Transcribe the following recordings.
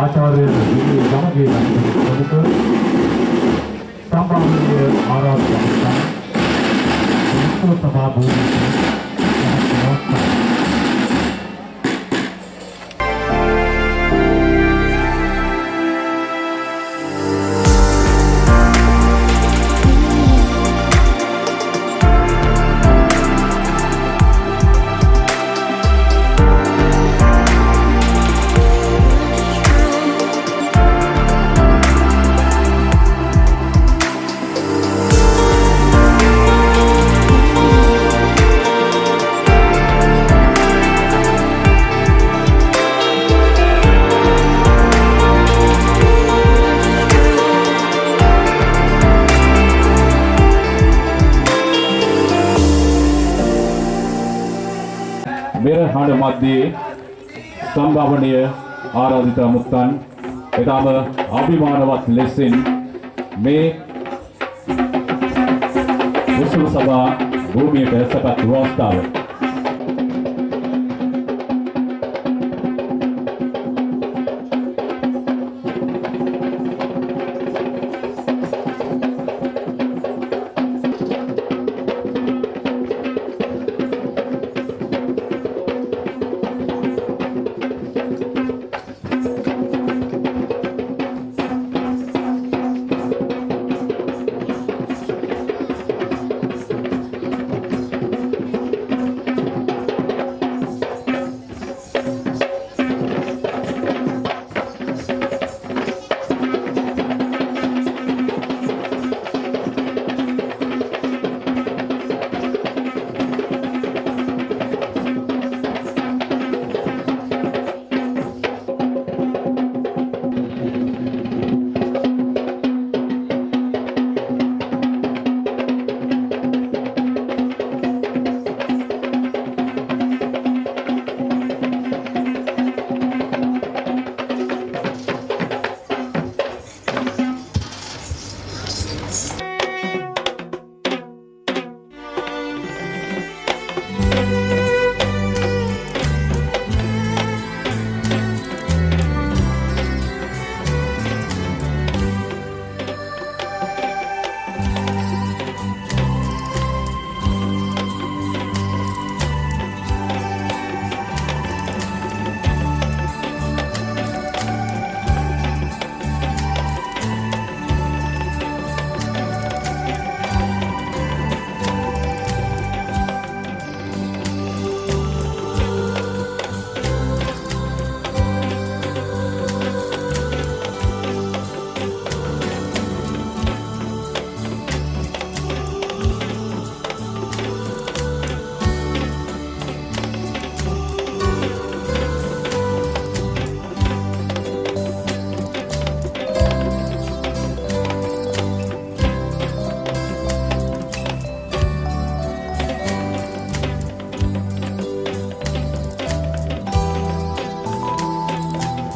ආචාර්ය විනී ගමගේ ප්‍රමුඛ සම්බන්ධීය ආරාධනා සභා භූමියේ मेरहाड़ मध्य संभावनीय आराधित मुक्तान एदाम अभिमानवत् लेसिन में मुस्लिम सभा भूमि सपत वास्ताव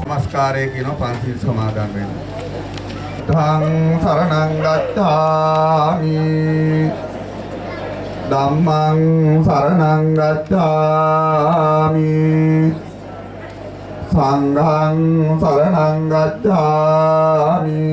නමස්කාරය කියන පන්සිල් සමාදන් වෙනවා. ධං සරණං ගච්ඡාමි ධම්මං සරණං ගච්ඡාමි සංඝං සරණං ගච්ඡාමි.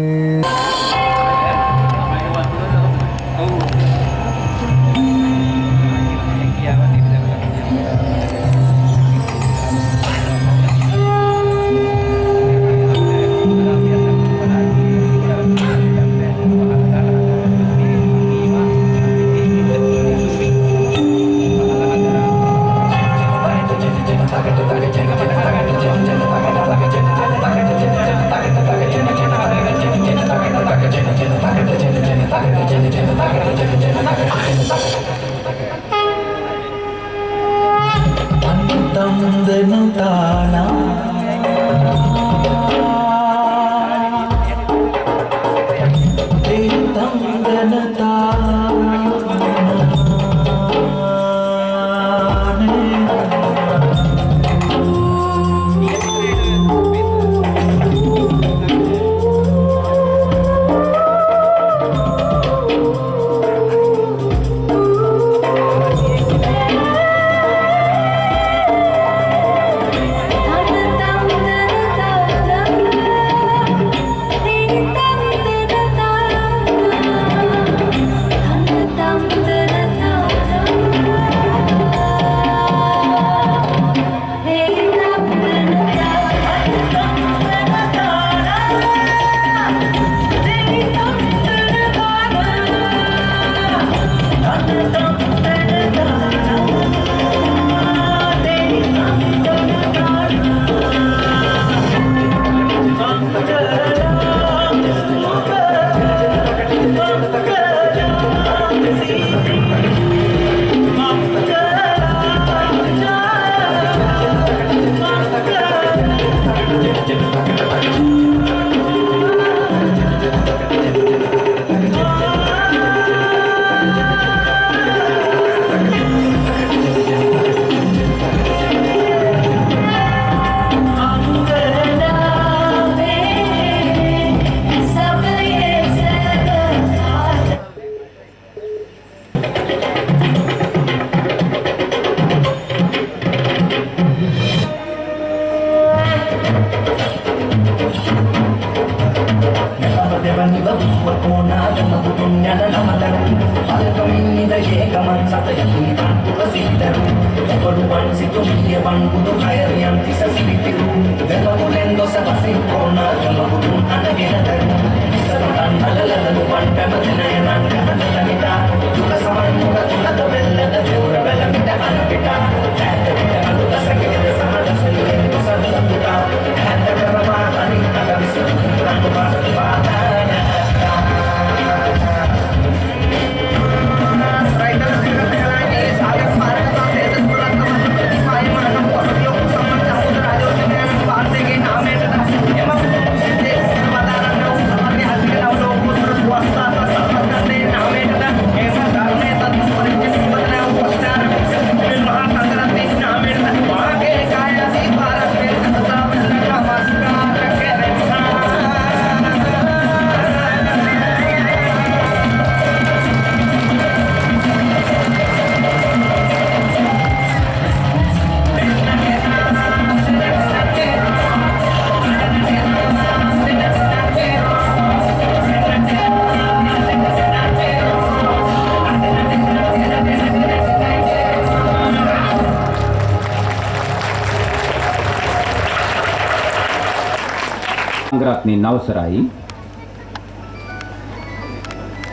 සංඝරත්නයේ නවසරයි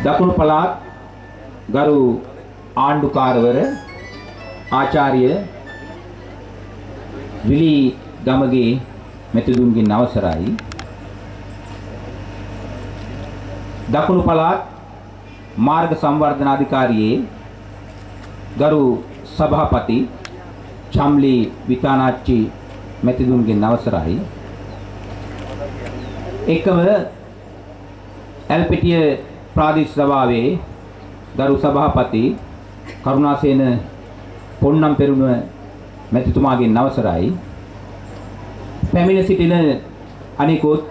දකුණු පළාත් ගරු ආණ්ඩුකාරවර ආචාර්ය විලි ගමගේ මෙතුදුන්ගේ නවසරයි දකුණු පළාත් මාර්ග සංවර්ධන අධිකාරියේ ගරු සභාපති චම්ලි විතානාච්චි මෙතුදුන්ගේ නවසරයි එකම එල්පිටිය ප්‍රාදේශ සභාවේ ගරු සභාපති කරුණාසේන පොන්නම් පෙරුණ මැතිතුමාගේ නවසරයි පැමිණ සිටින අනිකුත්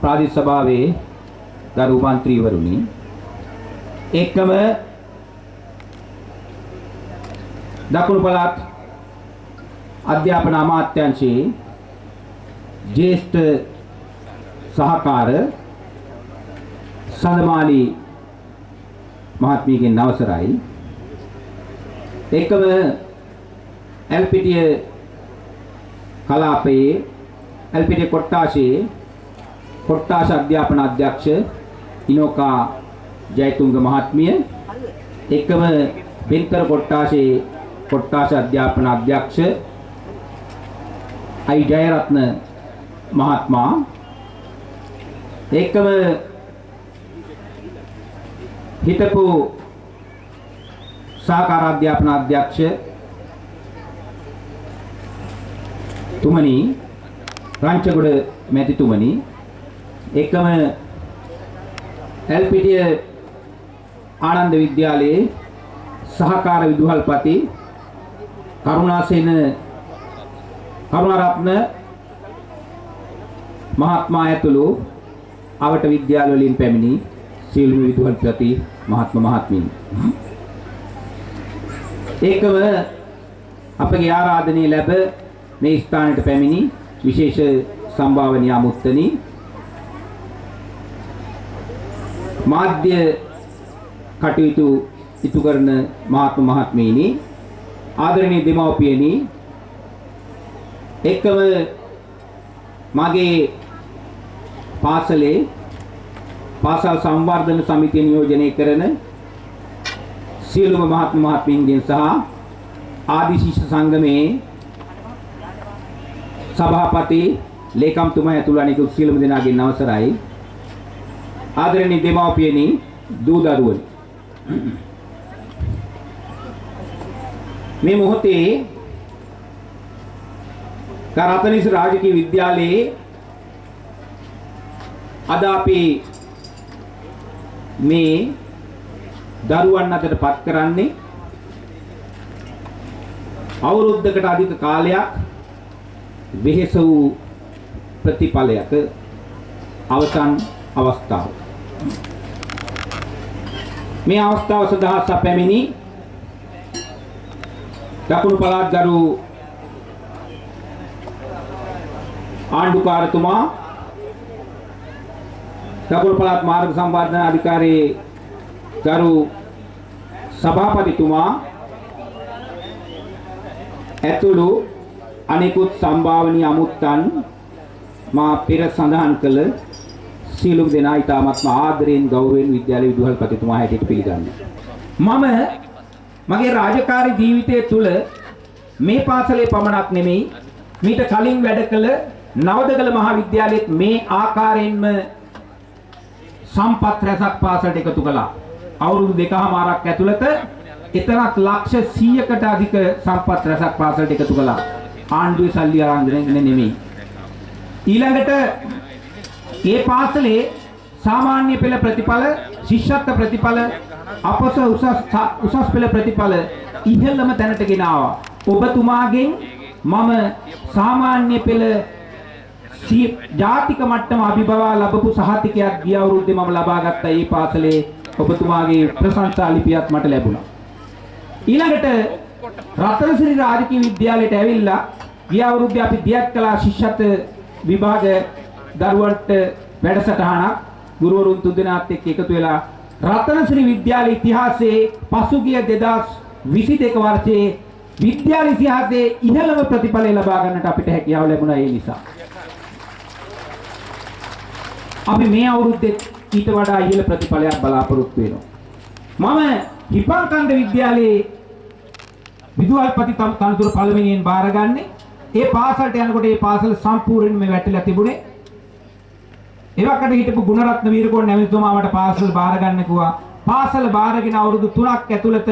ප්‍රාදේශ සභාවේ ගරු මන්ත්‍රීවරුනි එකම දකුණු පළාත් අධ්‍යාපන අමාත්‍යාංශයේ ජ්‍යෙෂ්ඨ සහකාර සඳමාලි මහත්මියගෙන් අවසරයි එකම එල්පිටිය කලාපයේ එල්පිටිය කොට්ටාශයේ කොට්ටාශ අධ්‍යාපන අධ්‍යක්ෂ ඉනෝකා ජයතුංග මහත්මිය එකම බෙන්තර කොට්ටාශයේ කොට්ටාශ අධ්‍යාපන අධ්‍යක්ෂ අයි ජයරත්න මහත්මයා එකම හිටපු සහකාර අධ්‍යාපන අධ්‍යක්ෂ තුමනි රංචගොඩ මැතිතුමනි එකම එල්පිටිය ආනන්ද විද්‍යාලයේ සහකාර විදුහල්පති කරුණාසේන කරුණාරත්න මහත්මයා ඇතුළු අවට විද්‍යාල වලින් පැමිණි සියලුම විදුහල්පති මහත්ම මහත්මීන් ඒකම අපගේ ආරාධනය ලැබ මේ ස්ථානයට පැමිණි විශේෂ සම්භාවනීය අමුත්තනි මාධ්‍ය කටයුතු ඉටු කරන මහත්ම මහත්මීනි ආදරණීය දෙමව්පියනි එකම මගේ පාසලේ පාසල් සංවර්ධන සමිතිය නියෝජනය කරන සියලුම මහත්ම මහත්මීන්ගෙන් සහ ආදි ශිෂ්‍ය සංගමේ සභාපති ලේකම්තුමා ඇතුළු අනෙකුත් සියලුම දෙනාගෙන් අවසරයි ආදරණීය දෙමව්පියනි දූ දරුවනි මේ මොහොතේ කරතනිස් රාජකීය විද්‍යාලයේ අද අපි මේ දරුවන් අතට පත් කරන්නේ අවුරුද්දකට අධික කාලයක් වෙහෙස වූ ප්‍රතිඵලයක අවසන් අවස්ථාව. මේ අවස්ථාව සඳහා සැපැමිණි දකුණු පළාත් ගරු ආණ්ඩුකාරතුමා දකුණු පළාත් මාර්ග සංවර්ධන අධිකාරියේ ගරු සභාපතිතුමා ඇතුළු අනෙකුත් සම්භාවනීය අමුත්තන් මා පෙර සඳහන් කළ සියලුම දෙනා ඊටමත්ම ආදරයෙන් ගෞරවයෙන් විද්‍යාලය විදුහල්පතිතුමා හැටියට පිළිගන්නවා. මම මගේ රාජකාරී ජීවිතය තුළ මේ පාසලේ පමණක් නෙමෙයි මීට කලින් වැඩ කළ නවදගල මහාවිද්‍යාලයේත් මේ ආකාරයෙන්ම සම්පත් රැසක් පාසලට එකතු කළා. අවුරුදු 2කමාරක් ඇතුළත එතරම් ලක්ෂ 100කට අධික සම්පත් රැසක් පාසලට එකතු කළා. ආණ්ඩුවේ සල්ලි ආරම්භයෙන් නෙමෙයි. ඊළඟට මේ පාසලේ සාමාන්‍ය පෙළ ප්‍රතිඵල, ශිෂ්‍යත්ව ප්‍රතිඵල, අපොස උසස් පෙළ ප්‍රතිඵල ඉහළම තැනට ගෙන ආවා. ඔබතුමාගෙන් මම සාමාන්‍ය පෙළ ජාතික මට්ටම අභිබවා ලැබපු සහතිකයක් ගිය අවුරුද්දේ මම ලබා ගත්තා. මේ පාසලේ ඔබතුමාගේ ප්‍රශංසා ලිපියක් මට ලැබුණා. ඊළඟට රතනසිරි රාජකීය විද්‍යාලයට ඇවිල්ලා ගිය අවුරුද්දේ අපි දියත් කළා ශිෂ්‍යත්ව විභාග දරුවන්ට වැඩසටහනක් ගුරුවරුන් තුන්දෙනාත් එක්ක එකතු වෙලා රතනසිරි විද්‍යාල ඉතිහාසයේ පසුගිය 2022 වර්ෂයේ විද්‍යාල ඉතිහාසයේ ඉහළම ප්‍රතිඵල ලබා ගන්නට අපිට හැකියාව ලැබුණා. ඒ නිසා අපි මේ අවුරුද්දේ ඊට වඩා ඉහළ ප්‍රතිඵලයක් බලාපොරොත්තු වෙනවා. මම හිපන්කන්ද විද්‍යාලයේ විදුහල්පති තනතුර පළවෙනියෙන් බාරගන්නේ. ඒ පාසලට යනකොට ඒ පාසල සම්පූර්ණයෙන්ම වැටිලා තිබුණේ. එවකට හිටපු ගුණරත්න වීරකෝන් නැමැතිතුමා මට පාසල බාර ගන්න කිව්වා. පාසල බාරගෙන අවුරුදු 3ක් ඇතුළත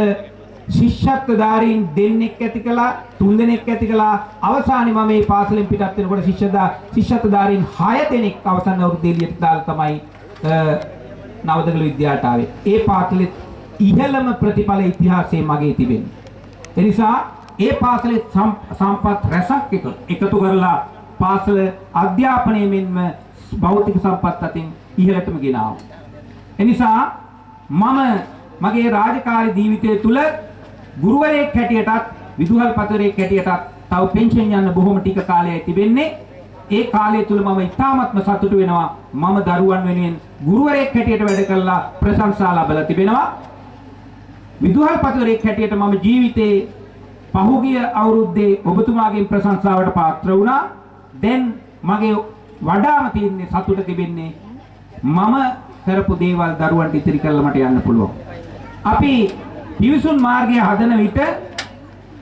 ශිෂ්‍යත්වධාරීන් දෙන්නෙක් ඇති කළා, 3 දෙනෙක් ඇති කළා. අවසානයේ මම මේ පාසලෙන් පිටත් වෙනකොට ශිෂ්‍යත්වධාරීන් 6 දෙනෙක් අවසන් අවුරුද්දේ එළියට දාලා තමයි නවදගල විද්‍යාලයට ආවේ. ඒ පාසලේ ඉහළම ප්‍රතිඵල ඉතිහාසයේ මගේ තිබෙනවා. ඒ නිසා ඒ පාසලේ සම්පත් රැසක් එකතු කරලා පාසල අධ්‍යාපනය මෙන්ම භෞතික සම්පත් අතින් ඉහළටම ගෙන ආවා. එනිසා මම මගේ රාජකාරී ජීවිතය තුළ ගුරුවරයෙක් හැටියටත් විදුහල්පතිවරයෙක් හැටියටත් තව පෙන්ෂන් යන්න බොහොම ටික කාලයයි තිබෙන්නේ. ඒ කාලය තුල මම ඉතාමත්ම සතුටු වෙනවා. මම දරුවන් වෙනුවෙන් ගුරුවරයෙක් හැටියට වැඩ කරලා ප්‍රශංසා ලබලා තිබෙනවා. විදුහල්පතිවරයෙක් හැටියට මම ජීවිතේ පහුගිය අවුරුද්දේ ඔබතුමාගෙන් ප්‍රශංසාවට පාත්‍ර වුණා. දැන් මගේ වඩාම තියෙන්නේ සතුට තිබෙන්නේ මම කරපු දේවල් දරුවන්ට ඉතිරි කරලා මට යන්න පුළුවන්. අපි පිවිසුම් මාර්ගය හදන විට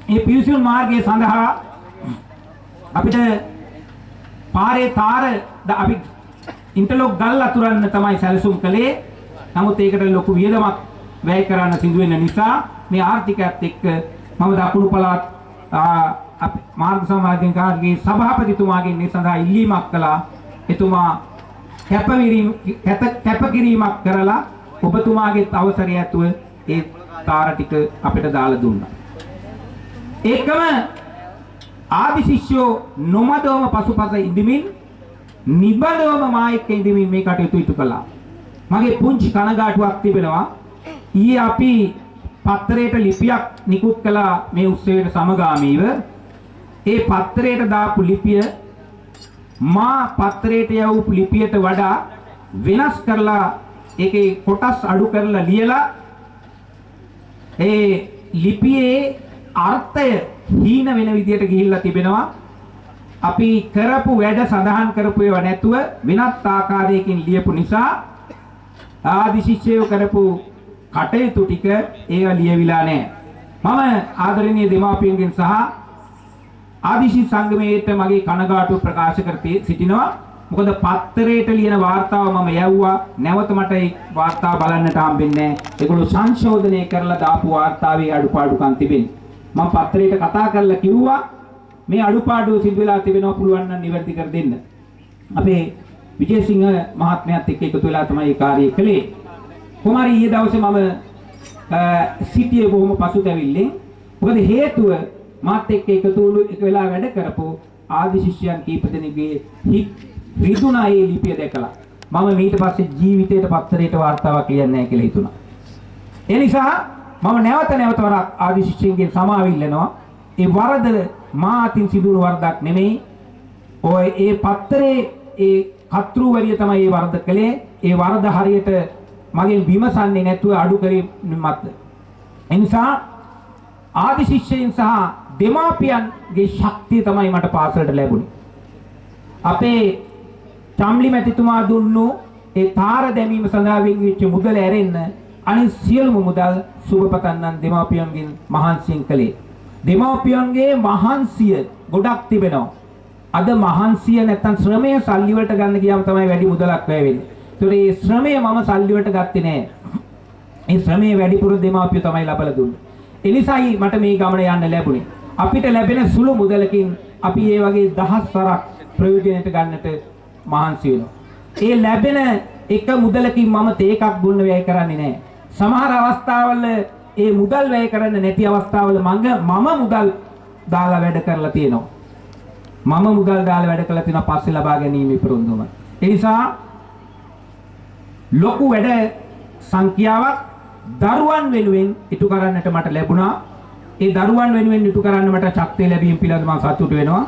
මේ පිවිසුම් මාර්ගය සඳහා අපිට පාරේ තාර අපි ඉන්ටර්ලොක් ගල් අතුරන්න තමයි සැලසුම් කළේ. නමුත් ඒකට ලොකු වියදමක් වැය කරන්න සිදු වෙන නිසා මේ ආර්ථිකයත් එක්ක මම දකුණු පළාත් මාර්ග සමාජිකගේ සභාපතිතුමාගෙන් මේ සඳහා ඉල්ලීමක් කළා. එතුමා කැපකිරීමක් කරලා ඔබතුමාගේ අවසරය ඇතුව ඒ තාර ටික අපිට දාලා දුන්නා. ඒකම ආදි ශිෂ්‍යෝ නොමදවම පසුපස ඉඳමින් නිබඳවම මා එක්ක ඉඳමින් මේ කටයුතු ඉටු කළා. මගේ පුංචි කනගාටුවක් තිබෙනවා. ඊයේ අපි පත්තරයට ලිපියක් නිකුත් කළා මේ උත්සවයට සමගාමීව. ඒ පත්තරයට දාපු ලිපිය මා පත්තරයට යවපු ලිපියට වඩා වෙනස් කරලා ඒකේ කොටස් අඩු කරලා ලියලා ඒ ලිපියේ අර්ථය හීන වෙන විදියට ගිහිල්ලා තිබෙනවා. අපි කරපු වැඩ සඳහන් කරපු ඒවා නැතුව වෙනත් ආකාරයකින් ලියපු නිසා ආදි ශිෂ්‍යයෝ කරපු කටයුතු ටික ඒවා ලියවිලා නැහැ. මම ආදරණීය දෙමාපියන්ගෙන් සහ ආදිශි සංගමයේට මගේ කනගාටුව ප්‍රකාශ කර සිටිනවා. මොකද පත්තරයට ලියන වාර්තාව මම යවුවා. නැවත මට ඒ වාර්තාව බලන්නට හම්බෙන්නේ නැහැ. ඒගොල්ලෝ සංශෝධනය කරලා දාපු වාර්තාවේ අඩුපාඩුකම් තිබෙනවා. මම පත්තරයට කතා කරලා කිව්වා මේ අඩුපාඩු සිදු වෙලා තිබෙනවා පුළුවන් නම් නිවැරදි කර දෙන්න. අපේ විජේසිංහ මහත්මයාත් එක්ක එකතු වෙලා තමයි මේ කාර්යය කළේ. කොමාරි ඊයේ දවසේ මම සිටියේ බොහොම පසුතැවිල්ලෙන්. මොකද හේතුව මාත් එක්ක එකතු වුණු එක වෙලා වැඩ කරපු ආදි ශිෂ්‍යයන් කීප දෙනෙක්ගේ රිදුනා ඒ ලිපිය දැකලා මම ඊට පස්සේ ජීවිතේට පත්තරයට වාර්තාවක් ලියන්නේ නැහැ කියලා හිතුණා. ඒ නිසා මම නැවත වරක් ආදි ශිෂ්‍යයන්ගෙන් සමාව ඉල්ලනවා. ඒ වරද මා අතින් සිදුවුණු වරදක් නෙමෙයි. ඔය ඒ පත්තරේ ඒ කර්තෘවරිය තමයි ඒ වරද කළේ. ඒ වරද හරියට මගෙන් විමසන්නේ නැතුව අඩු කිරීමත්. ඒ නිසා ආදි ශිෂ්‍යයන් සහ දෙමාපියන්ගේ ශක්තිය තමයි මට පාසලට ලැබුණේ. අපේ චම්ලි මැතිතුමා දුන්නු ඒ තාර දැමීම සඳහා වෙච්ච මුදල ඇරෙන්න අනිත් සියලුම මුදල් සුබපතන්නන් දෙමාපියන්ගෙන් මහන්සියෙන් කළේ. දෙමාපියන්ගේ මහන්සිය ගොඩක් තිබෙනවා. අද මහන්සිය නැත්තම් ශ්‍රමය සල්ලි වලට ගන්න ගියාම තමයි වැඩි මුදලක් වැය වෙන්නේ. ඒතකොට මේ ශ්‍රමය මම සල්ලි වලට ගත්තේ නෑ. මේ ශ්‍රමයේ වැඩිපුර දෙමාපියෝ තමයි ලබලා දුන්නේ. එනිසායි මට මේ ගමන යන්න ලැබුණේ. අපිට ලැබෙන සුළු මුදලකින් අපි මේ වගේ දහස් වරක් ප්‍රයෝජනයට ගන්නට මහන්සි වෙනවා. ඒ ලැබෙන එක මුදලකින් මම තේ එකක් බොන්න වැය කරන්නේ නැහැ. සමහර අවස්ථාවල ඒ මුදල් වැය කරන්න නැති අවස්ථාවල මම මුදල් දාලා වැඩ කරලා තියෙනවා. මම මුදල් දාලා වැඩ කරලා තියෙනවා පස්සේ ලබා ගැනීම ඉපරුන්දුම. ඒ නිසා ලොකු වැඩ සංඛ්‍යාවක් දරුවන් වෙනුවෙන් ඉටු කරන්නට මට ලැබුණා. ඒ දරුවන් වෙනුවෙන් ඉටු කරන්න මට ශක්තිය ලැබීම පිළිබඳව මම සතුටු වෙනවා.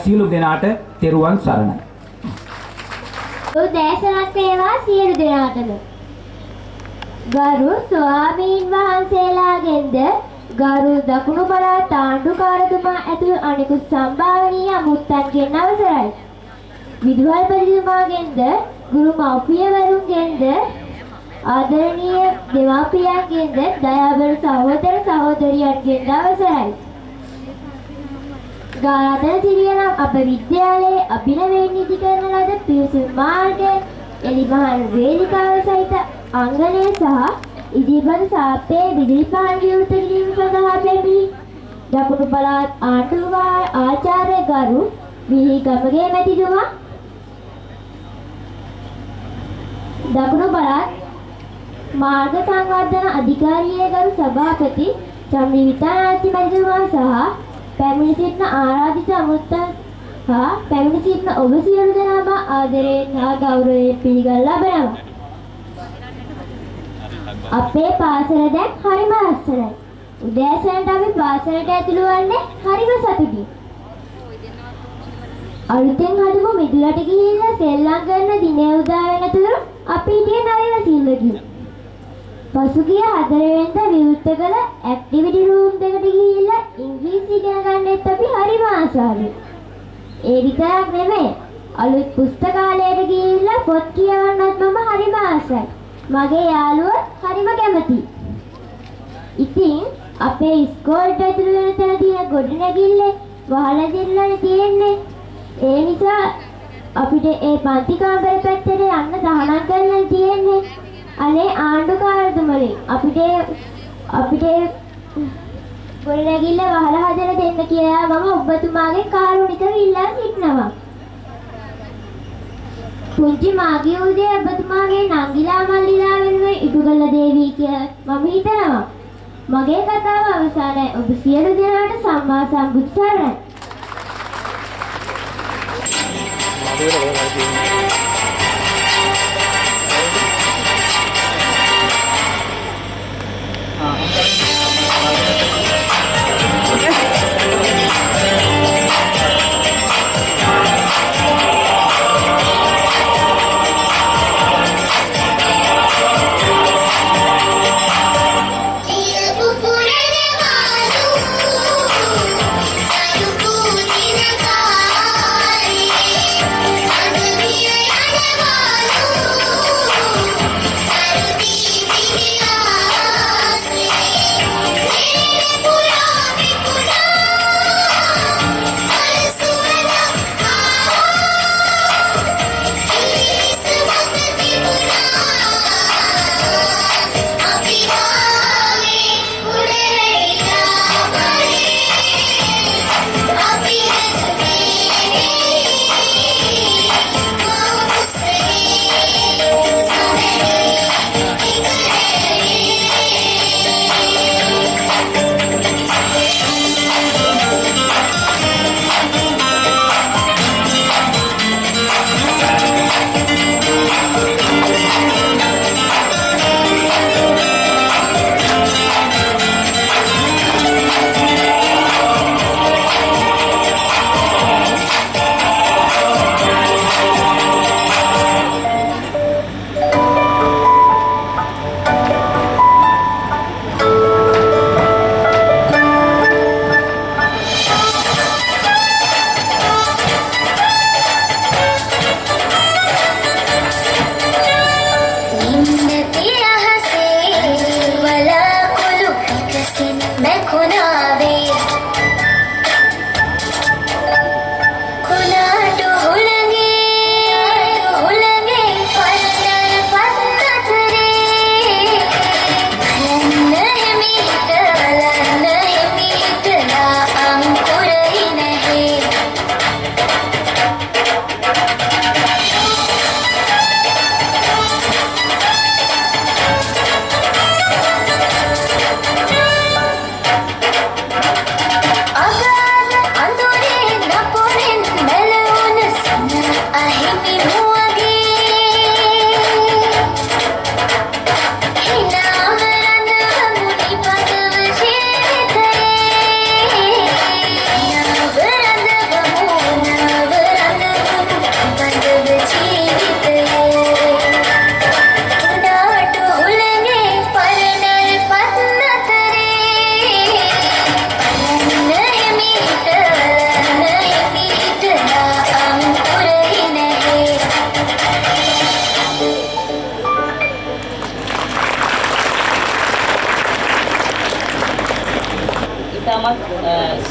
සියලු දෙනාට තෙරුවන් සරණයි. උදෑසනක් වේවා සියලු දෙනාටම. ගරු ස්වාමීන් වහන්සේලාගෙන්ද ගරු දකුණු පළාත් ආණ්ඩුකාරතුමා ඇතුළු අනෙකුත් සම්භාවනීය අමුත්තන්ගෙන් අවසරයි. විදුහල්පතිතුමාගෙන්ද ගුරු මව්පියවරුන්ගෙන්ද ආදරණීය දෙමාපියන්ගෙන්ද දයාබර සහෝදර සහෝදරියන්ගෙන්ද අවසරයි. ගායතන සිරියනම් අප විද්‍යාලයේ අභිනවයෙන් නිදි කරන ලද පිවිසුම් මාර්ගය එලිමහල් වේදිකාව සහිත අංගණය සහ ඉදිරිපත් සාප්පේ විදුලි පාන් විවෘත කිරීම සඳහා පැමිණි දකුණු පළාත් ආණ්ඩුකාර ආචාර්ය ගරු විහිගමගේ මැතිතුමා, දකුණු පළාත් මාර්ග සංවර්ධන අධිකාරියේ ගරු සභාපති චම්ලි විතානායක මැතිතුමා සහ පැමිණි සිටින ආරාධිත අමුත්තන් හා පැමිණ සිටින ඔබ සියලු දෙනාම ආදරයෙන් හා ගෞරවයෙන් පිළිගන්න ලබනවා. අපේ පාසල දැන් හරිම ලස්සනයි. උදෑසනට අපි පාසලට ඇතුළු වන්නේ හරිම සතුටින්. අලුතෙන් හදපු මිදුලට ගිහිල්ලා සෙල්ලම් කරන දිනේ උදා වෙනතුරු අපි හිටියේ නවීන සිල්වකින්. පසුගිය 4 වෙනිදා විවෘත කළ ඇක්ටිවිටි රූම් දෙකට ගිහිල්ලා ඉංග්‍රීසි ඉගෙන ගන්නෙත් අපි හරිම ආසාවෙන්. ඒ විතරක් නෙමෙයි අලුත් පුස්තකාලයට ගිහිල්ලා පොත් කියවන්නත් මම හරිම ආසයි. මගේ යාළුවෝ හරිම කැමතියි. ඉතින් අපේ ඉස්කෝලේට ඇතුළු වෙන තැන තියෙන ගොඩනැගිල්ලේ වහලා දෙන්නනේ තියෙන්නේ. ඒ නිසා අපිට ඒ පන්ති කාමරේ පැත්තට යන්න තහනම් කරලා තියෙන්නේ. අනේ ආණ්ඩුකාරතුමනි අපිට ගොඩනැගිල්ල වහලා හදලා දෙන්න කියලා මම ඔබතුමාගේ කාරුණිකව ඉල්ලා සිටිනවා. පුංචි මාගේ උදේ ඔබතුමාගේ නංගිලා මල්ලිලා වෙනුවෙන් ඉටු කළ දේවි කියලා මම හිතනවා. මගේ කතාව අවසానයි. ඔබ සියලු දෙනාට සම්මා සම්බුදු සරණයි.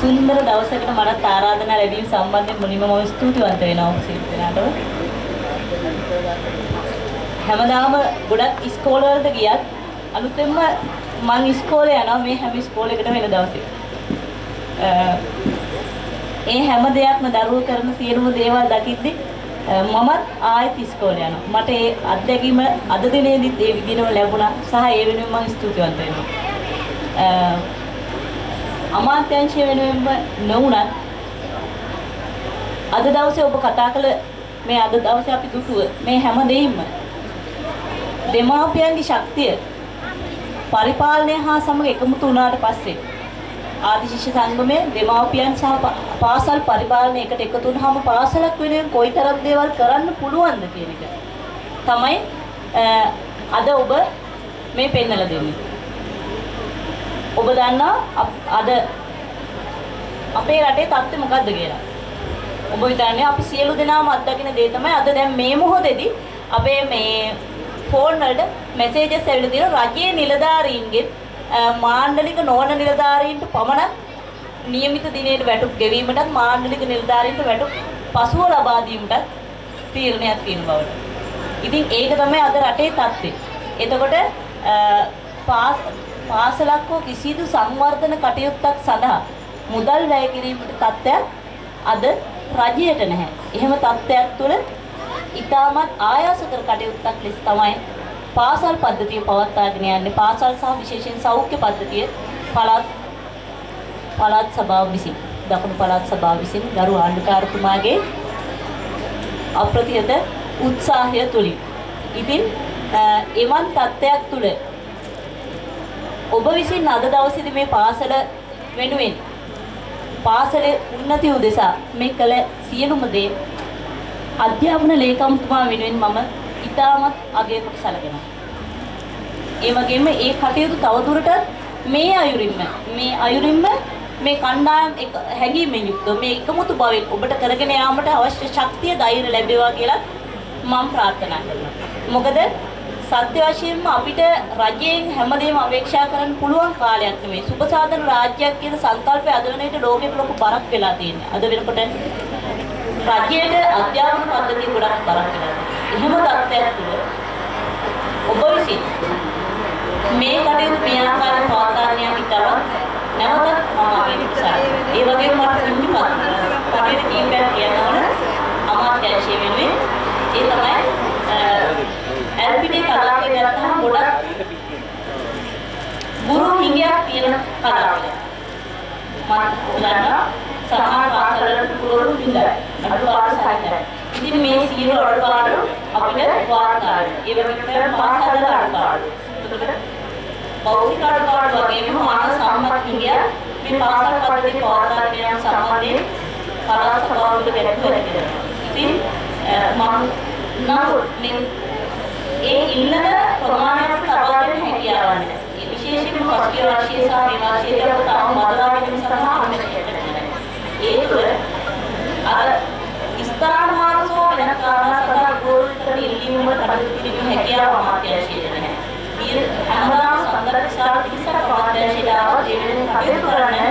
සුන්දර දවසකට මට ආරාධනා ලැබීම සම්බන්ධයෙන් මුලින්ම මම ස්තුතිවන්ත වෙනවා සියලු දෙනාට. හැමදාම ගොඩක් ඉස්කෝල වලට ගියත් අලුතෙන්ම මම ඉස්කෝලේ යනවා මේ හැම ඉස්කෝලේකටම වෙන දවසේ. ඒ හැම දෙයක්ම දරුවෝ කරන සියලුම දේවල් දකිද්දි මමත් ආයෙත් ඉස්කෝලේ යනවා. මට ඒ අත්දැකීම අද දිනේදීත් ඒ විදිහටම ලැබුණා සහ ඒ වෙනුවෙන් මම ස්තුතිවන්ත වෙනවා. අමාත්‍යාංශය වෙනුවෙන්ම නොවුණත් අද දවසේ ඔබ කතා කළ මේ අද දවසේ අපි දුටුව මේ හැම දෙයක්ම දෙමාපියන්ගේ ශක්තිය පරිපාලනය හා සමග එකමුතු වුණාට පස්සේ ආදි ශිෂ්‍ය සංගමයේ දෙමාපියන් සහ පාසල් පරිපාලනය එකට එකතු වුණාම පාසලක් වෙනුවෙන් කොයිතරම් දේවල් කරන්න පුළුවන්ද කියන එක තමයි අද ඔබ මේ පෙන්නලා දෙන්නේ. ඔබ දන්නා අද අපේ රටේ තත්ත්වය මොකද්ද කියලා. ඔබ හිතන්නේ අපි සියලු දෙනාම අත්දකින දේ තමයි අද දැන් මේ මොහොතේදී අපේ මේ ෆෝන් වලට මැසේජස් ඇවිල්ලා තියෙනවා රජයේ නිලධාරීන්ගෙන් මාණ්ඩලික නොවන නිලධාරීන්ට පමණක් નિયમિત දිනේට වැටුප් ගෙවීමටත් මාණ්ඩලික නිලධාරීන්ට වැටුප් පසුව ලබා දීමටත් තීරණයක් තියෙන බවට. ඉතින් ඒක තමයි අද රටේ තත්ත්වය. එතකොට පාසලක් හෝ කිසිදු සංවර්ධන කටයුත්තක් සඳහා මුදල් වැය කිරීමට තත්ත්වයක් අද රජයට නැහැ. එහෙම තත්ත්වයක් තුළ ඉතාමත් ආයාසකර කටයුත්තක් ලෙස තමයි පාසල් පද්ධතිය පවත්වාගෙන යන්නේ. පාසල් සහ විශේෂයෙන් සෞඛ්‍ය පද්ධතිය පළාත් සභාව විසින් දකුණු පළාත් සභාව විසින් ගරු ආණ්ඩුකාරතුමාගේ අප්‍රතිහත උත්සාහය තුලින්. ඉතින් එවන් තත්ත්වයක් තුළ ඔබ විසින් අද දවසේදී මේ පාසල වෙනුවෙන් පාසලේ උන්නතිය උදෙසා මේ කළ සියලුම දේ අධ්‍යාපන ලේකම්තුමා වෙනුවෙන් මම ඉතාමත් අගයකට සැලකෙනවා. ඒ වගේම ඒ කටයුතු තවදුරටත් මේ අයුරින්ම මේ කණ්ඩායම් හැඟීමෙන් යුක්තව මේ එකමුතු බවෙන් ඔබට කරගෙන යාමට අවශ්‍ය ශක්තිය ධෛර්ය ලැබේවා කියලා මම ප්‍රාර්ථනා කරනවා. මොකද සත්‍ය වශයෙන්ම අපිට රජයෙන් හැමදේම අපේක්ෂා කරන්න පුළුවන් කාලයක් නෙමෙයි. සුබසාධන රාජ්‍යයක් කියන සංකල්පය අද වෙන විට ලෝකෙට ලොකු බරක් වෙලා තියෙනවා. අද වෙනකොට රජයේ අධ්‍යාපන පද්ධතිය ගොඩක් බරක් වෙලා තියෙනවා. එහෙම තත්ත්වයක් තුළ ඔබ විසින් මේ කටයුතු මේ ආකාරයෙන් පවත්වාගෙන යන්න ඉතාලම නැවතත් මම අගයකට ඒ වගේම මට කුංචිපත් කටයුතු කීපයක් කියන්න ඕන අමාත්‍යාංශය වෙනුවෙන්. ඒ තමයි එල්පිටි කලාපය ගත්තහම ගොඩක් ගුරු හිඟයක් තියෙන කලාපයක්. මම උදාහරණ සමහර පාසල්වල ගුරු හිඟයි අඩුපාඩු සහිතයි. ඉතින් මේ සියලු අඩුපාඩු අපිට වාර්තායි. ඒ වගේම පාසල්වල අඩුපාඩු. එතකොට බෞද්ධ අඩුපාඩු වගේම මානව සම්මත හිඟය මේ පාසල් පද්ධතිය පවත්වාගෙන යාම සම්බන්ධයෙන් පළාත් සභාවට ගැටලුවක් තියෙනවා. ඉතින් මම නමුත් මේ ඒ ඉල්ලන ප්‍රමාණයට ලබා දෙන්න හැකියාවක් නැහැ. ඒ විශේෂයෙන්ම පසුගිය වර්ෂයේ සහ මේ වර්ෂයේදී අපට තම මතවාදීන් සඳහා ඒ තුළ අර ස්ථානමානසෝ වෙන කාරණා සඳහා ගෝල්තර ඉල්ලීම කටයුතු කිරීමේ හැකියාව අමාත්‍යාංශයට නැහැ. ඊට හැමදාම සංගතශාල තිස්සක් අමාත්‍යාංශයට ආවත් ඒ වෙනුවෙන් කටයුතු කරන්න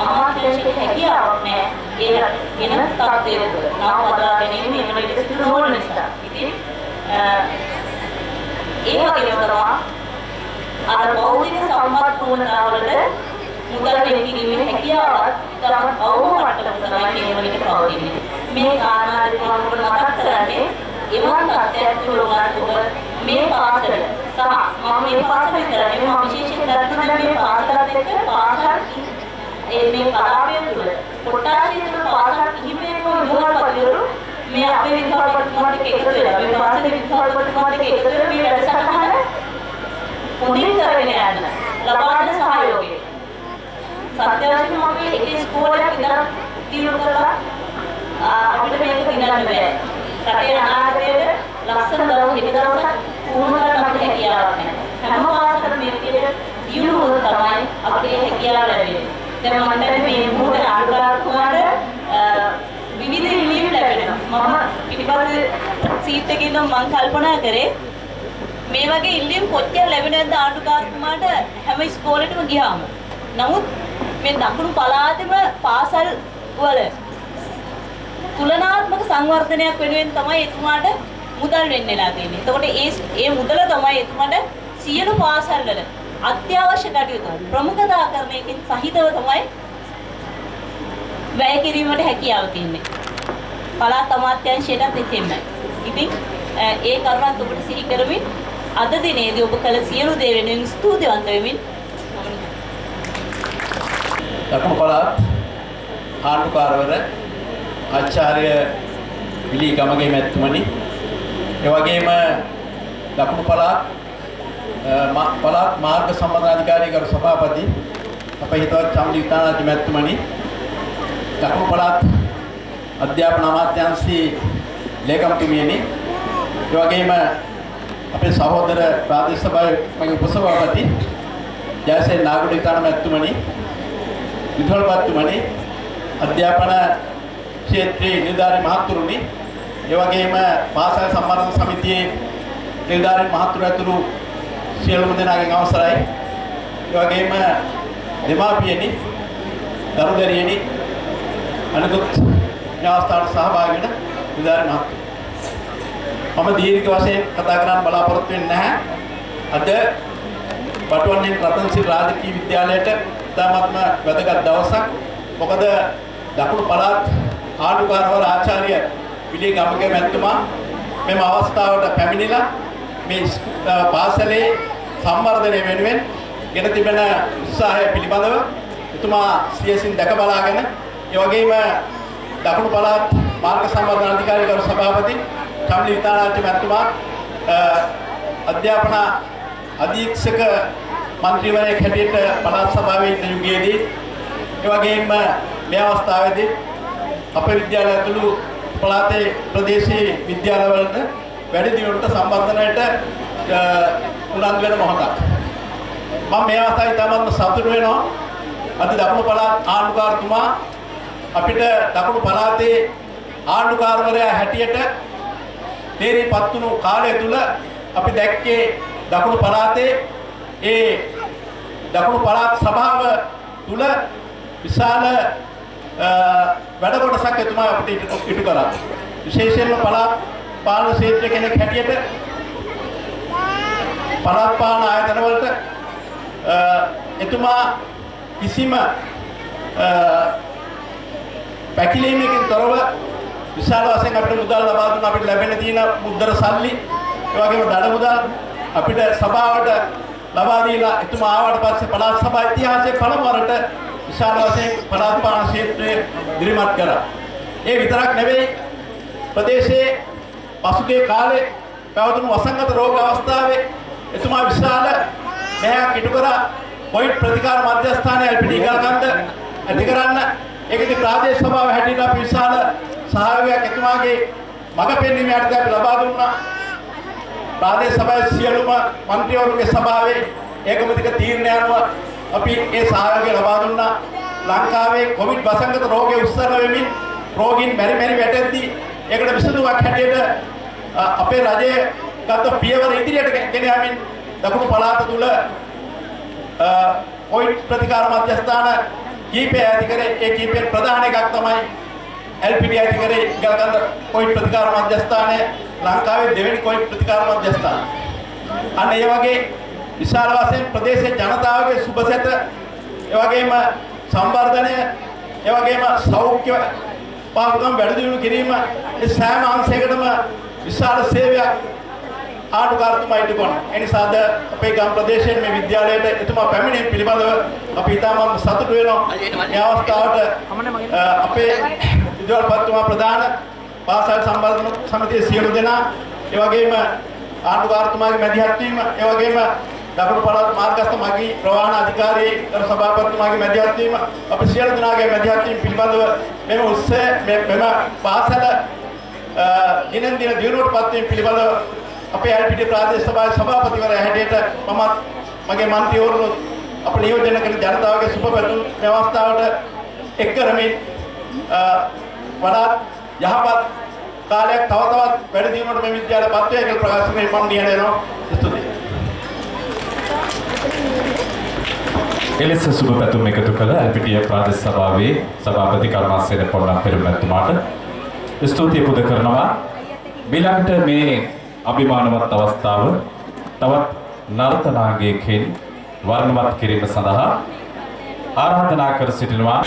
අමාත්‍යාංශයට හැකියාවක් නැහැ. ඒ වෙන තත්ත්වයක නව වදා ගැනීම මේ වෙනකොට සිදු නොවන නිසා. ඉතින් ඒ වගේම තමයි අර බෞද්ධ සම්පත් පුරනවලට මුදල් වෙන් කිරීමේ හැකියාවත් ඉතාමත් අවම මට්ටමක තමයි මේ වෙනකොට පවතින්නේ. මේ කාරණා දෙක මම මතක් කරන්නේ එවන් තත්ත්වයක් තුළ ඔබ මේ පාසල සහ මම මේ පාසල කරන්නේ මම විශේෂයෙන් කරන්නේ මේ පාසලත් එක්ක පාසල් මේ කලාපය තුළ කොටාසිය තුළ පාසල් කිහිපයකම විදුහල්පතිවරු මේ අපේ විදුහල්පතිතුමාට එකතු වෙලා මේ පාසලේ විදුහල්පතිතුමාට එකතු වෙලා මේ වැඩසටහන හොඳින් කරගෙන යන්න ලබා දෙන සහයෝගය. සත්‍ය වශයෙන්ම අපි එක ඉස්කෝලයක් විතර දියුණු කරලා අපිට මේක දිනන්න බෑ. රටේ අනාගතයේ ලස්සන දවස් හිටි දවසක් පුහුණු කරන්න අපිට හැකියාවක් නැහැ. හැම පාසලකම මේ විදිහට දියුණු වුණොත් තමයි අපිට හැකියාව ලැබෙන්නේ. දැන් මම මේ මොහොතේ ආණ්ඩුකාරතුමාට විවිධ ඉල්ලීම් ලැබෙනවා. මම පිටිපස්සේ සීට් එකේ ඉඳන් මම කල්පනා කරේ මේ වගේ ඉල්ලීම් කොච්චර ලැබෙනවද ආණ්ඩුකාරතුමාට හැම ඉස්කෝලේටම ගියාම. නමුත් මේ දකුණු පළාතේම පාසල් වල තුලනාත්මක සංවර්ධනයක් වෙනුවෙන් තමයි එතුමාට මුදල් වෙන්නලා තියෙන්නේ. එතකොට ඒ මුදල තමයි එතුමාට සියලු පාසල් වල අත්‍යවශ්‍ය කටයුතු ප්‍රමුඛතාකරණයකින් සහිතව තමයි වැය කිරීමට හැකියාව තියෙන්නේ. පළාත් අමාත්‍යාංශයටත් එසේමයි. ඉතින් ඒ කරුණත් ඔබට සිහි කරමින් අද දිනේදී ඔබ කළ සියලු දේ වෙනුවෙන් ස්තුතිවන්ත වෙමින් දකුණු පළාත් ආණ්ඩුකාරවර ආචාර්ය විලි ගමගේ මැතිතුමනි, ඒ වගේම දකුණු පළාත් මාර්ග සම්බන්ධාධිකාරී ගරු සභාපති අපේ හිතවත් චම්ලි විතානාති මැතිතුමනි, දකුණු පළාත් අධ්‍යාපන අමාත්‍යාංශයේ ලේකම්තුමියනි, ඒ වගේම අපේ සහෝදර ප්‍රාදේශ සභාවේ මගේ උපසභාපති ජයසේන නාගොඩ විතාන මැතිතුමනි, විදුහල්පතිතුමනි, අධ්‍යාපන ක්ෂේත්‍රයේ නිලධාරී මහතුරුනි, ඒ වගේම පාසල් සම්වර්ධන සමිතියේ නිලධාරී මහතුරු ඇතුළු සියලුම දෙනාගෙන් අවසරයි. ඒ වගේම දෙමාපියනි, දරුදරියනි, අනිකුත් ඥාස්ථාන සහභාගී වෙන නිලධාරී මහතුරු. මම දීර්ඝ වශයෙන් කතා කරන්න බලාපොරොත්තු වෙන්නේ නැහැ. අද වටුවන්නේ රතන්සිරි රාජකීය විද්‍යාලයට ඉතාමත්ම වැදගත් දවසක්. මොකද දකුණු පළාත් ආණ්ඩුකාරවර ආචාර්ය විලි ගමගේ මැතිතුමා මෙම අවස්ථාවට පැමිණිලා මේ පාසලේ සම්වර්ධනය වෙනුවෙන් ගෙන තිබෙන උත්සාහය පිළිබඳව එතුමා සියසින් දැක බලාගෙන, ඒ වගේම දකුණු පළාත් මාර්ග සම්වර්ධන අධිකාරී ගරු සභාපති චම්ලි විතානාච්චි මැතිතුමා අධ්‍යාපන අධීක්ෂක මන්ත්‍රීවරයෙක් හැටියට පළාත් සභාවේ ඉන්න යුගයේදී, ඒ වගේම මේ අවස්ථාවේදී අපේ විද්‍යාලය ඇතුළු පළාතේ ප්‍රදේශීය විද්‍යාලවලට වැඩි දියුණුවට සම්බන්ධනයට උනන්දු වෙන මොහොතක්. මම මේ අවස්ථාවේ තමන්ම සතුටු වෙනවා. අද දකුණු පළාත් ආණ්ඩුකාරතුමා අපිට දකුණු පළාතේ ආණ්ඩුකාරවරයා හැටියට තේරීපත් වුණු කාලය තුල අපි දැක්කේ දකුණු පළාතේ ඒ දකුණු පළාත් සභාව තුල විශාල වැඩ කොටසක් එතුමා අපිට ඉටු කරා. විශේෂයෙන්ම පළාත් පාලන ක්ෂේත්‍ර කෙනෙක් හැටියට පළාත් පාලන ආයතන වලට එතුමා කිසිම පැකිලීමකින් තොරව විශාල වශයෙන් අපිට මුදල් ලබා දුන්න. අපිට ලැබෙන තියෙන මුද්දර සල්ලි, ඒ වගේම දඩ මුදල් අපිට සභාවට ලබා දීලා එතුමා ආවට පස්සේ පළාත් සභා ඉතිහාසයේ පළමු වරට විශාල වශයෙන් පළාත් පාලන ක්ෂේත්‍රය දිරිමත් කරා. ඒ විතරක් නෙවෙයි, ප්‍රදේශයේ පසුගිය කාලේ පැවතුණු වසංගත රෝග අවස්ථාවේ එතුමා විශාල මෙහෙයක් ඉටු කරා. කොවිඩ් ප්‍රතිකාර මධ්‍යස්ථානයේ එල්පීඩී ඉගල්කන්ද ඇති කරන්න, ඒකදී ප්‍රාදේශ සභාව හැටියට අපි විශාල සහයෝගයක් එතුමාගේ මඟ පෙන්වීම යටතේ අපි ලබා දුන්නා. ප්‍රාදේශ සභාවේ සියලුම මන්ත්‍රීවරුන්ගේ සභාවේ ඒකමතික තීරණය අනුව අපි ඒ සහයෝගය ලබා දුන්නා. ලංකාවේ කොවිඩ් වසංගත රෝගය උස්සන වෙමින් රෝගීන් මෙරි වැටෙද්දී ඒකට විසඳුමක් හැටියට අපේ රජය ගත පියවර ඉදිරියට ගෙන යමින් දකුණු පළාත තුල කොවිඩ් ප්‍රතිකාර මධ්‍යස්ථාන කීපය ඇති කරේ. ඒ කීපෙන් ප්‍රධාන එකක් තමයි එල්පීඩී ඇති කරේ ඉගල්කන්ද කොවිඩ් ප්‍රතිකාර මධ්‍යස්ථානය, ලංකාවේ දෙවෙනි කොවිඩ් ප්‍රතිකාර මධ්‍යස්ථාන. අන්න ඒ වගේ විශාල වශයෙන් ප්‍රදේශයේ ජනතාවගේ සුබසැත, ඒ වගේම සංවර්ධනය, ඒ වගේම සෞඛ්‍ය පාගම් වැඩි දියුණු කිරීම, ඒ සෑම අංශයකටම විශාල සේවයක් ආණ්ඩුකාරතුමා ඉටු කරනවා. ඒ නිසා අද අපේ ගම් ප්‍රදේශයේ මේ විද්‍යාලයට එතුමා පැමිණීම පිළිබඳව අපි ඉතාමත් සතුටු වෙනවා. මේ අවස්ථාවට අපේ විදුහල්පතිතුමා ප්‍රධාන පාසල් සම්වර්ධන සමිතියේ සියලු දෙනා, ඒ වගේම ආණ්ඩුකාරතුමාගේ මැදිහත් වීම, ඒ වගේම දකුණු පළාත් මාර්ගස්ථ මගී ප්‍රවාහන අධිකාරී ගරු සභාපතිතුමාගේ මැදිහත් වීම, අපි සියලු දෙනාගේ මැදිහත් වීම පිළිබඳව මෙම උත්සවය මෙම පාසල දිනෙන් දින දියුණුවට පත් වීම පිළිබඳව අපේ එල්පීඩී ප්‍රාදේශ සභාවේ සභාපතිවරයා හැටියට මමත් මගේ මන්ත්‍රීවරුන් අප නියෝජනය කරන ජනතාවගේ සුබ පැතුම් මේ අවස්ථාවට එක් කරමින් වඩාත් යහපත් කාලයක් තව තවත් වැඩි දියුණුවට මේ විද්‍යාලය පත් වේ කියලා ප්‍රකාශ කරමින් මම නියම වෙනවා. ස්තුතියි. එලෙස සුබ පැතුම් එකතු කළ එල්පීඩී ප්‍රාදේශ සභාවේ සභාපති කරුණාසේන පොණ්ණපෙර මැතිතුමාට ස්තුතිය පුද කරනවා. ඊළඟට මේ අභිමානවත් අවස්ථාව තවත් නර්තනාංගයකින් වර්ණවත් කිරීම සඳහා ආරාධනා කර සිටිනවා.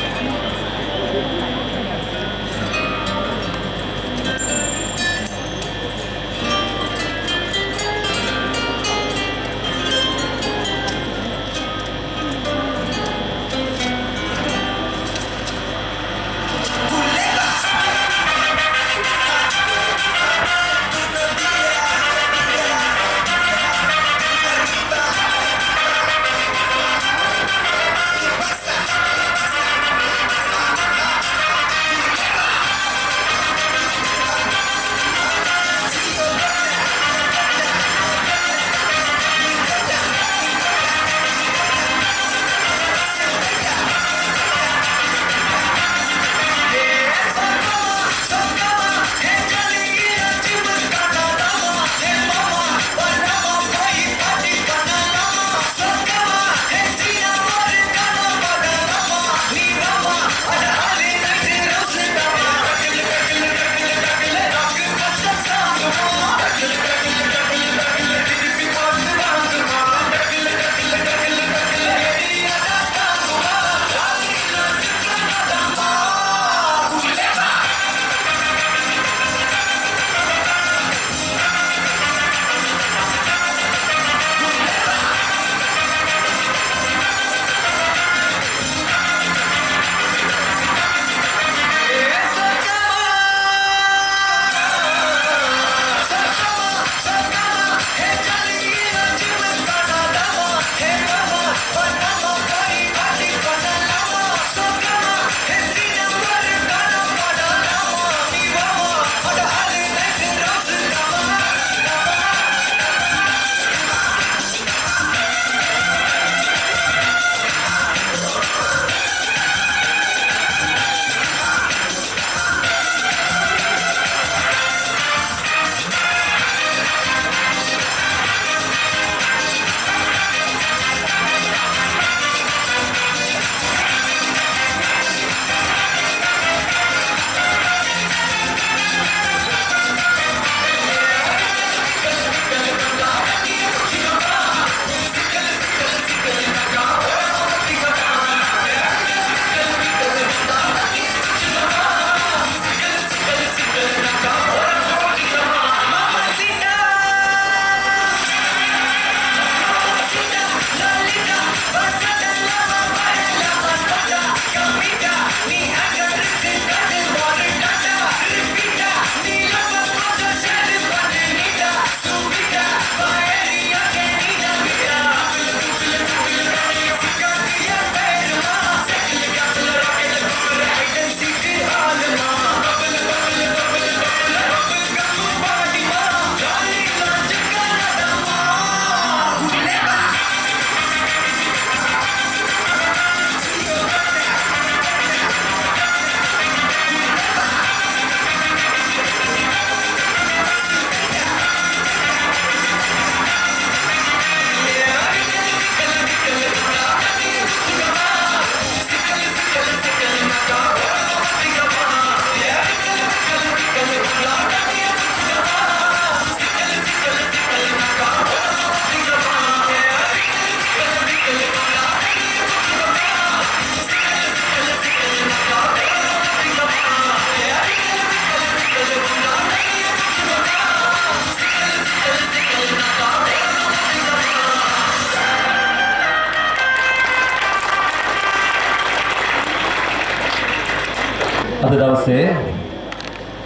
අද දවසේ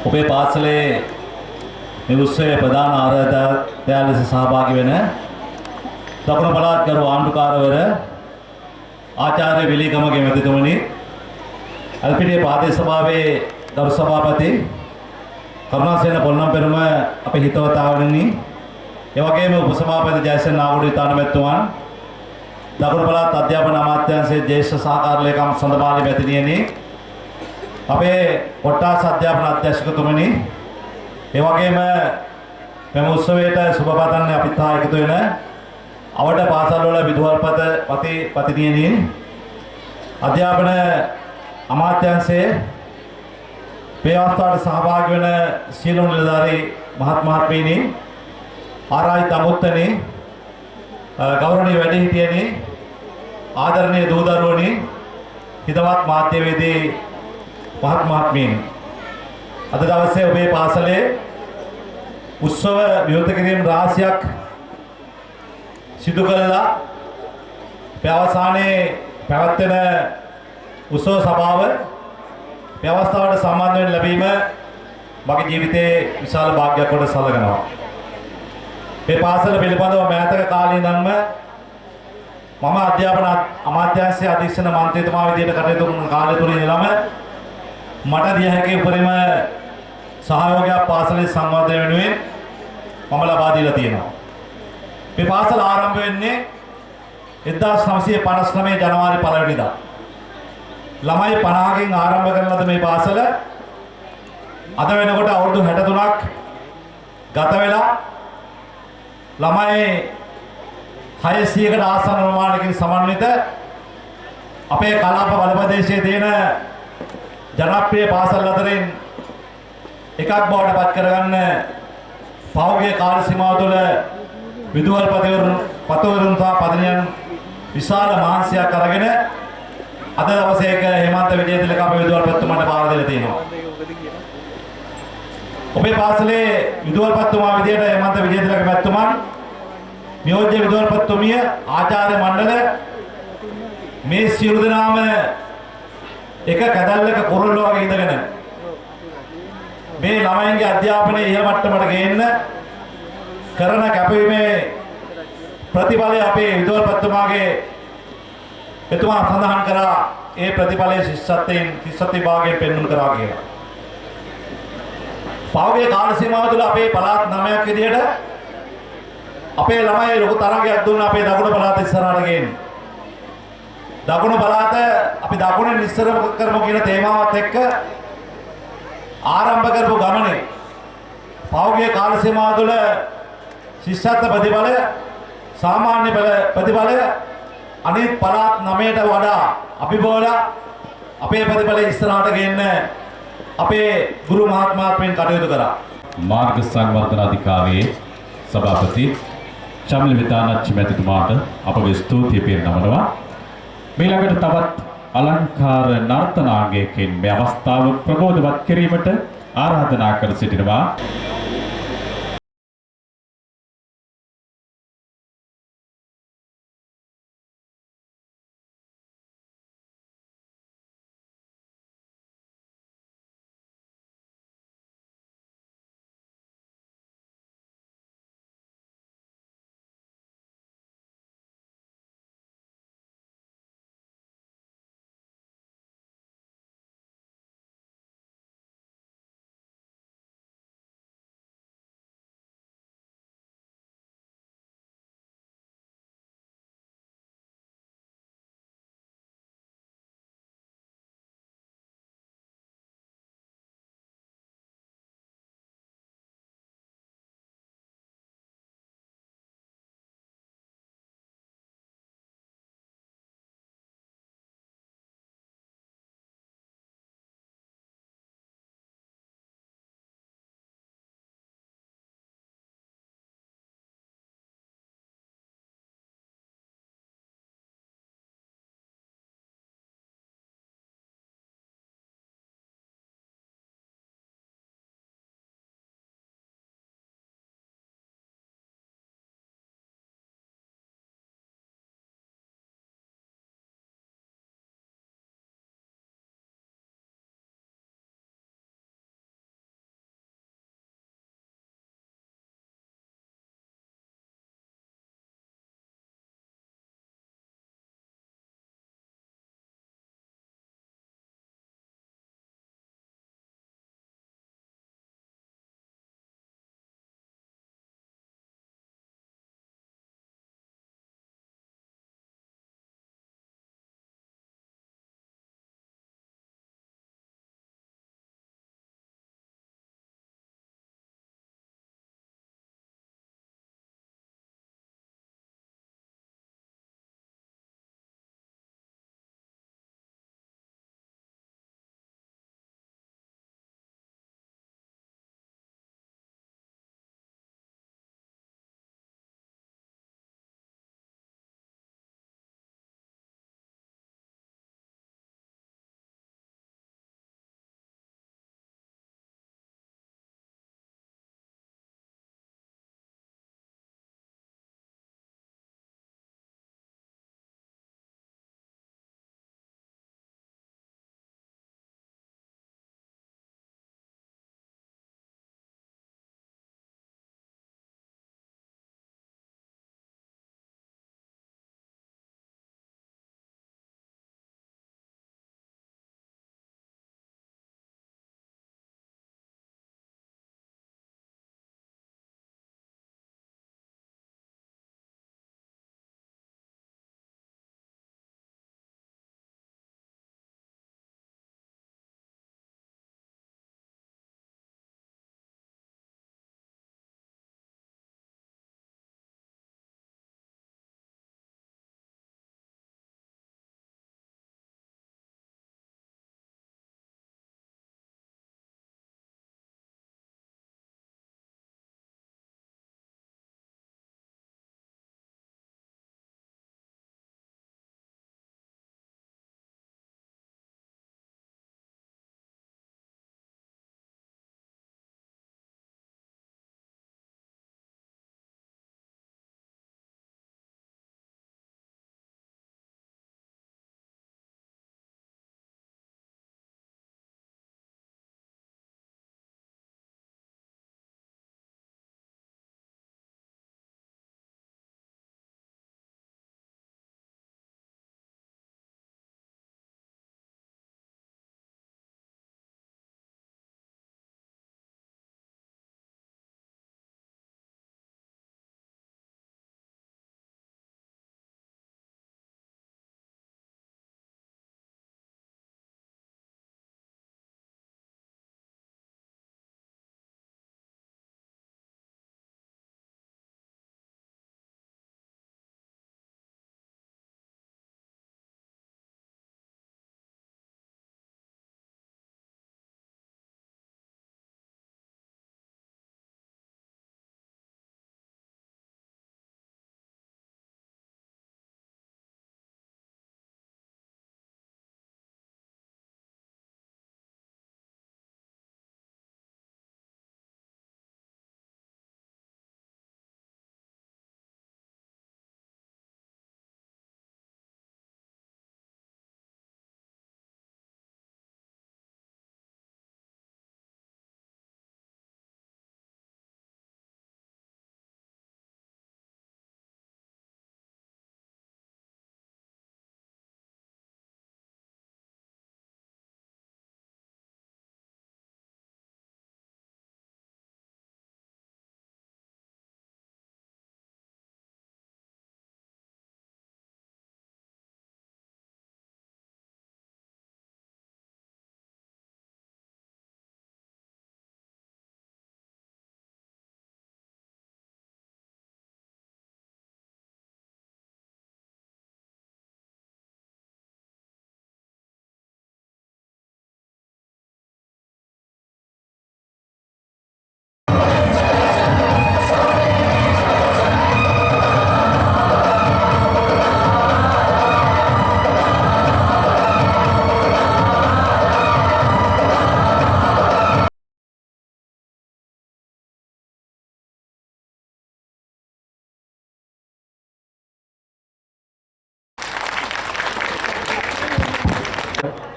ඔබේ පාසලේ මේ උත්සවයේ ප්‍රධාන ආරාධකයා ලෙස සහභාගී වෙන දකුණු පළාත් ගරු ආණ්ඩුකාරවර ආචාර්ය විලීගමගේ මැතිතුමනි, එල්පීඩීఏ ප්‍රාදේශ සභාවේ ගරු සභාපති කරුණාසේන පොල්ලම්පෙරුම අපේ හිතවතාවනි, ඒ වගේම උපසභාපති ජයසේන නාගොඩ විතාන මැතිතුමන්, දකුණු පළාත් අධ්‍යාපන අමාත්‍යාංශයේ ජ්‍යෙෂ්ඨ සහකාර ලේකම් සඳමාලි මැතිණියනි, අපේ කොට්ටාස අධ්‍යාපන අධ්‍යක්ෂකතුමනි, ඒ වගේම මෙම උත්සවයට සුබ පතන්නේ අපිත් හා එකතු වෙන අවඩ පාසල් වල විදුහල්පති පතිනියනි, අධ්‍යාපන අමාත්‍යාංශයේ මේ අවස්ථාවට සහභාගී වෙන සියලු නිලධාරී මහත් මහත්මීනි, ආරායි තමුත්තනි, ගෞරවනීය වැඩිහිටියනි, ආදරණීය දූ දරුවනි, හිතවත් මාධ්‍යවේදී මහත් මහත්මීනි, අද දවසේ ඔබේ පාසලේ උත්සව විවෘත කිරීම රාශියක් සිදු කළා. අවසානයේ පැවැත්වෙන උත්සව සභාව මේ අවස්ථාවට සම්බන්ධ වෙන්න ලැබීම මගේ ජීවිතයේ විශාල භාග්‍යයක් කොට සැලකනවා. මේ පාසල පිළිබඳව මෑතක කාලේ ඉඳන්ම මම අධ්‍යාපන අමාත්‍යාංශයේ අධීක්ෂණ මන්ත්‍රීතුමා විදිහට කටයුතු කරන කාලය තුල ඉඳලම මට දිය හැකි උපරිම සහයෝගයක් පාසලේ සංවර්ධනය වෙනුවෙන් මම ලබා දීලා තියෙනවා. මේ පාසල ආරම්භ වෙන්නේ 1959 ජනවාරි 1 වෙනිදා. ළමයි 50කින් ආරම්භ කරන ලද මේ පාසල අද වෙනකොට අවුරුදු 63ක් ගත වෙලා ළමයි 600කට ආසන්න ප්‍රමාණයකින් සමන්විත අපේ කලාප බලපදේශයේ තියෙන ජනප්‍රිය පාසල් අතරින් එකක් බවට පත් කරගන්න පෞද්ගලික කාර්ය සීමාව තුළ විදුහල්පතිවරුන් සහ පදිනියන් විශාල මහන්සියක් අරගෙන අද දවසේ හේමන්ත විජේතිලක අපේ විදුහල්පතිතුමාට බාර දීලා තියෙනවා. ඔබේ පාසලේ විදුහල්පතිතුමා විදියට හේමන්ත විජේතිලක මැතිතුමන්, නියෝජ්‍ය විදුහල්පතිතුමිය, ආචාර්ය මණ්ඩල මේ සියලු දෙනාම එක කැදල්ලක කුරුල්ල වගේ ඉඳගෙන මේ ළමයින්ගේ අධ්‍යාපනයේ ඉහළ මට්ටමට ගේන්න කරන කැපවීමේ ප්‍රතිඵලය අපේ විදුහල්පතිතුමාගේ එතුමා සඳහන් කරා ඒ ප්‍රතිඵලයේ ශිෂ්‍යත්වයෙන් භාගයෙන් පෙන්වන්න කරා කියලා. පෞද්ගලික කාල සීමාව තුළ අපේ පළාත් 9ක් විදිහට අපේ ළමයි ලොකු තරගයක් දුන්නා අපේ දකුණු පළාත ඉස්සරහට ගේන්න. දකුණු පළාත අපි දකුණෙන් ඉස්සර කරමු කියන තේමාවත් එක්ක ආරම්භ කරපු ගමනේ පෞද්ගලික කාල සීමාව තුළ ශිෂ්‍යත්ව ප්‍රතිඵලය, සාමාන්‍ය ප්‍රතිඵලය අනිත් පළාත් 9ට වඩා අපි බෝලා අපේ ප්‍රතිඵලය ඉස්සරහට ගේන්න අපේ ගුරු මහත්මයාත්මයන් කටයුතු කරා. මාර්ග සංවර්ධන අධිකාරියේ සභාපති චම්ලි විතානච්චි මැතිතුමාට අපගේ ස්තුතිය පිරිනමනවා. ඊළඟට තවත් අලංකාර නර්තනාංගයකින් මේ අවස්ථාව ප්‍රබෝධවත් කිරීමට ආරාධනා කර සිටිනවා.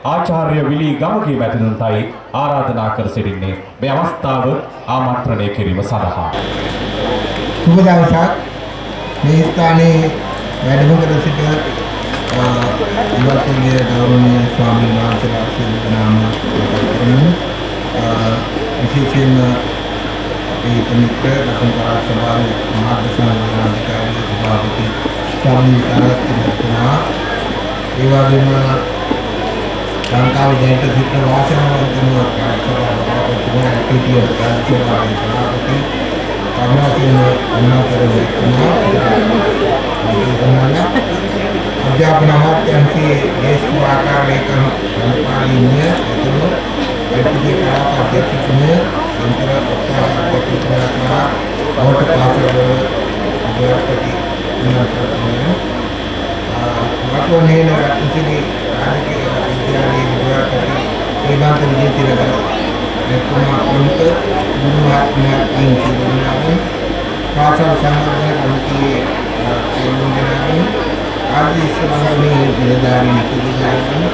ආචාර්ය විලී ගමගේ මැතිතුන්ටයි ආරාධනා කර සිටින්නේ මේ අවස්ථාව ආමන්ත්‍රණය කිරීම සඳහා. සුබ දවසක්. මේ ස්ථානයේ වැඩම කර සිට ඉවත්ගේ ගෞරවනීය ස්වාමීන් වහන්සේලා සියලු දෙනාම විශේෂයෙන්ම අපේ මිත්‍ර රතන පළාත් සභාවේ මාර්ග සංවිධානාධිකාරී සභාපති ස්වාමීන් වහන්සේලා ඒ වගේම ලංකාවේ දැනට සිටින වාසනාවන්තම සභාපතිතුමා පිටිය ප්‍රාන්තිය සභාපති කරුණාකරන අධ්‍යාපන අමාත්‍යාංශයේ දේශීය ආකාරයකම සම්පාදනීය එතුළු වැඩිහිටි කලාප අධ්‍යක්ෂකතුමිය සෙන්තර ඔක්කොම කොට පාසල විද්‍යාපති නියෝජකතුමිය වටෝනේන රත්නසිරි ආරකේ විද්‍යාලයේ විද්‍යාපති ඒකාන්ත විජේතිලක එතුමා උන්ට ගුණාත්මක ඉන්ජිනේරුවන් පාසල් සම්බන්ධ කමිටියේ සම්බන්ධයෙන් ආදී සමාජයේ නිලධාරීන් පිළිගන්න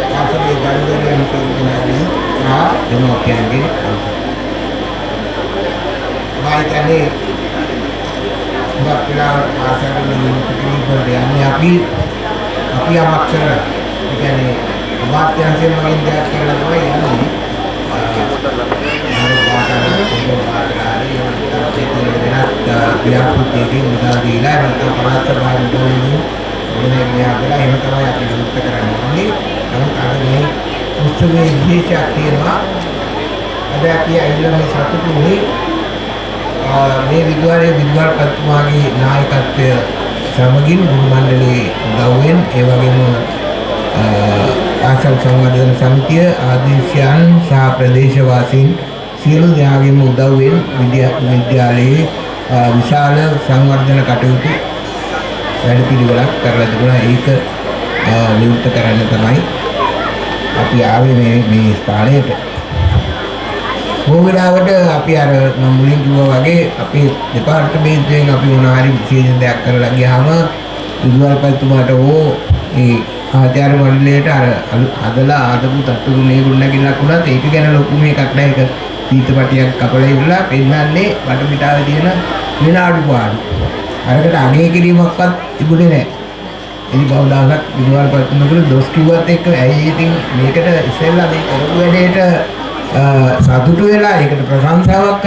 පාසලේ ගණදරයන් පිළිගන්න දෙමෝපියන්ගේ මායිතනේ වක්ලා පාසලේ නිලධාරීන් යන්නේ අපි අමක්ෂර කියන්නේ අමාත්‍යාංශයෙන් මගින් දෙයක් කරලා තමයි යන්නේ व्यापृति मुदा दीला पदार्थ उत्सव मे विद्वारे विद्वार पत्मागी नायकत्व समगिन गुरुमंडली दवेन एवं आश्रम संवर्धन समिति आदिश्यान सह प्रदेशवासीन සියලු දෙනාගේම උදව්වෙන් විද්‍යාලයේ විශාල සංවර්ධන කටයුතු වැඩපිළිවෙලක් කරලා තිබුණා. ඒක නියුක්ත කරන්න තමයි අපි ආවේ මේ ස්ථානයට. මොහොතකට අපි අර මම මුලින් කිව්වා වගේ අපේ දෙපාර්තමේන්තුවෙන් අපි මොනවාරි විශේෂ දෙයක් කරලා ගියාම විදුහල්පතිතුමාට ඒ ආචාර්ය මණ්ඩලයට අර අදලා ආදපු තට්ටු මේගොල්ලෝ නැගිලා කුණත් ඒක ගැන ලොකු මේකක් නැහැ. ඒක පීතපටියක් කපලා ඉවරලා පෙන්නන්නේ වටපිටාවේ තියෙන වෙන අඩුපාඩු. අරකට අගය කිරීමක්වත් තිබුණේ නැහැ. ඉතින් බවදාසක් විදුහල්පතිතුමාට දොස් කිව්වත් එක්ක ඇයි ඉතින් මේකට ඉස්සෙල්ලා මේ කරපු වැඩේට සතුටු වෙලා ඒකට ප්‍රශංසාවක්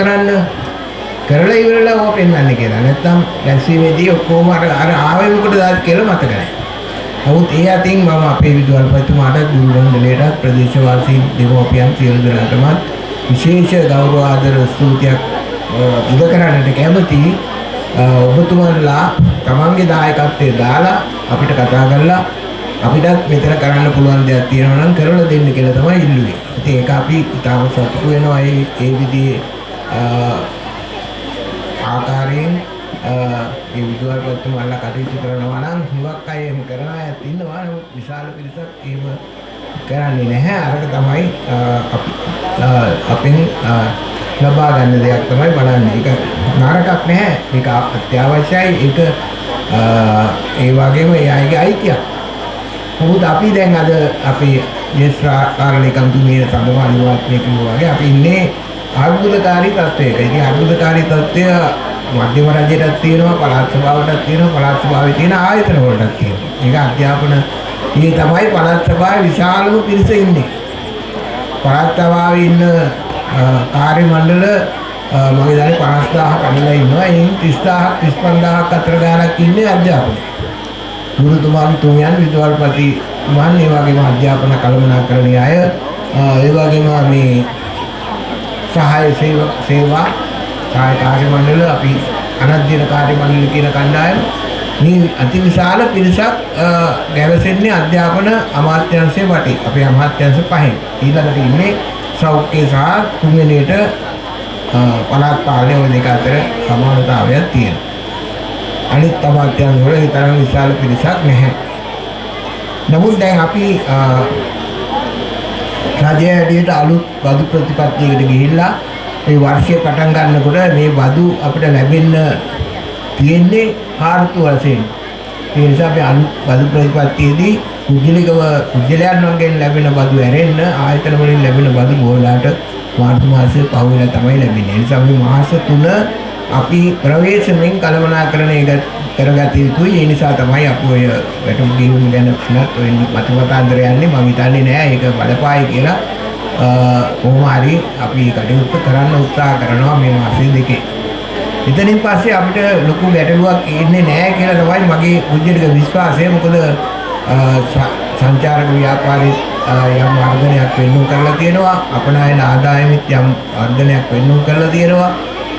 කරලා ඉවරලා ඕක පෙන්නන්නේ කියලා. නැත්තම් දැක්සීමේදී ඔක්කොම අර ආවේ මොකටද කියලා මතක නැහැ. නමුත් ඒ අතින් මම අපේ විදුහල්පතිතුමාට ගුරුමණ්ඩලයට ප්‍රදේශවාසීන් දෙමෝපියන් සියලු දෙනාටම විශේෂ ගෞරව ආදර ස්තුතියක් පුද කරන්නට කැමතියි. ඔබතුමන්ලා තමන්ගේ දායකත්වයේ දාලා අපිට කතා කරලා අපිටත් මෙතන කරන්න පුළුවන් දේවල් තියෙනවා නම් කරලා දෙන්න කියලා තමයි ඉල්ලුවේ. ඉතින් ඒක අපි ඉතාම සතුටු වෙනවා ඒ විදිහේ ආකාරයෙන් ඒ විදුහල්පතිතුමාලා කටයුතු කරනවා නම් හුඟක් අය එහෙම කරන අයත් ඉන්නවා. නමුත් විශාල පිරිසක් එහෙම කරන්නේ නැහැ. අරක තමයි අපෙන් ලබා ගන්න දෙයක් තමයි බලන්නේ. ඒක නරකක් නැහැ. ඒක අත්‍යවශ්‍යයි. ඒක ඒ වගේම ඒ අයගේ අයිතියක්. මොකද අපි දැන් අද අපේ දේශාකාරණිකම්තුමිය සඳහන් අනිවාර්යයෙන් කිව්වා වගේ අපි ඉන්නේ අර්බුදකාරී තත්ත්වයක. ඉතින් අර්බුදකාරී තත්ත්වය මධ්‍යම රජයටත් තියෙනවා, පළාත් සභාවටත් තියෙනවා, පළාත් සභාවේ තියෙන ආයතන වලටත් තියෙනවා. ඒක අධ්‍යාපන මේ තමයි පළාත් සභාවේ විශාලම පිරිස ඉන්නේ. පළාත් සභාවේ ඉන්න කාර්ය මණ්ඩල මගේ දැන 50000ක් අඩලා ඉන්නවා. එයින් 30000ක් 35000ක් අතර ගාණක් ඉන්නේ අධ්‍යාපනය. ගුරුතුමාන් තුමියන් විදුහල්පතිතුමන් ඒ වගේම අධ්‍යාපන කළමනාකරණ අය ඒ වගේම මේ සහාය සේවා සහාය කාර්ය මණ්ඩල අපි අනධ්‍යයන කාර්ය මණ්ඩල කියන කණ්ඩායම මේ අතිවිශාල පිරිසක් ගැවසෙන්නේ අධ්‍යාපන අමාත්‍යාංශයේ වටේ. අපේ අමාත්‍යාංශ පහෙන් ඊළඟට ඉන්නේ සෞඛ්‍ය සහ තුන්වෙනියට පළාත් පාලනය ඔය දෙක අතර සමානතාවයක් තියෙනවා. අනිත් අමාත්‍යාංශ වල ඒ තරම් විශාල පිරිසක් නැහැ. නමුත් දැන් අපි රජයේ ඇඩියට අලුත් බදු ප්‍රතිපත්තියකට ගිහිල්ලා මේ වර්ෂය පටන් ගන්නකොට මේ බදු අපිට ලැබෙන්න තියෙන්නේ හාරතු වශයෙන්. ඒ නිසා අපි අලුත් බදු ප්‍රතිපත්තියේදී පුද්ගලිකව පුද්ගලයන් වගේ ලැබෙන බදු ඇරෙන්න ආයතන වලින් ලැබෙන බදු බෝලාට මාර්තු මාසයේ පහුවෙලා තමයි ලැබෙන්නේ. ඒ නිසා මේ මාස 3 අපි ප්‍රවේශමෙන් කළමනාකරණය කරගත යුතුයි. ඒ නිසා තමයි අපි ඔය වැටුම් ගිහින් ගැන නත් ඔය මතවතාන්තර යන්නේ. මම හිතන්නේ නෑ ඒක බලපායි කියලා. කොහොම හරි අපි කටයුතු කරන්න උත්සාහ කරනවා මේ මාසෙ දෙකේ. ඉතින් පස්සේ අපිට ලොකු ගැටලුවක් එන්නේ නැහැ කියලා තමයි මගේ පුද්ගලික විශ්වාසය. මොකද සංචාරක ව්‍යාපාරයේ යම් වර්ධනයක් වෙන්නු කරලා තියෙනවා. අපනායන ආදායමෙත් යම් වර්ධනයක් වෙන්නු කරලා තියෙනවා.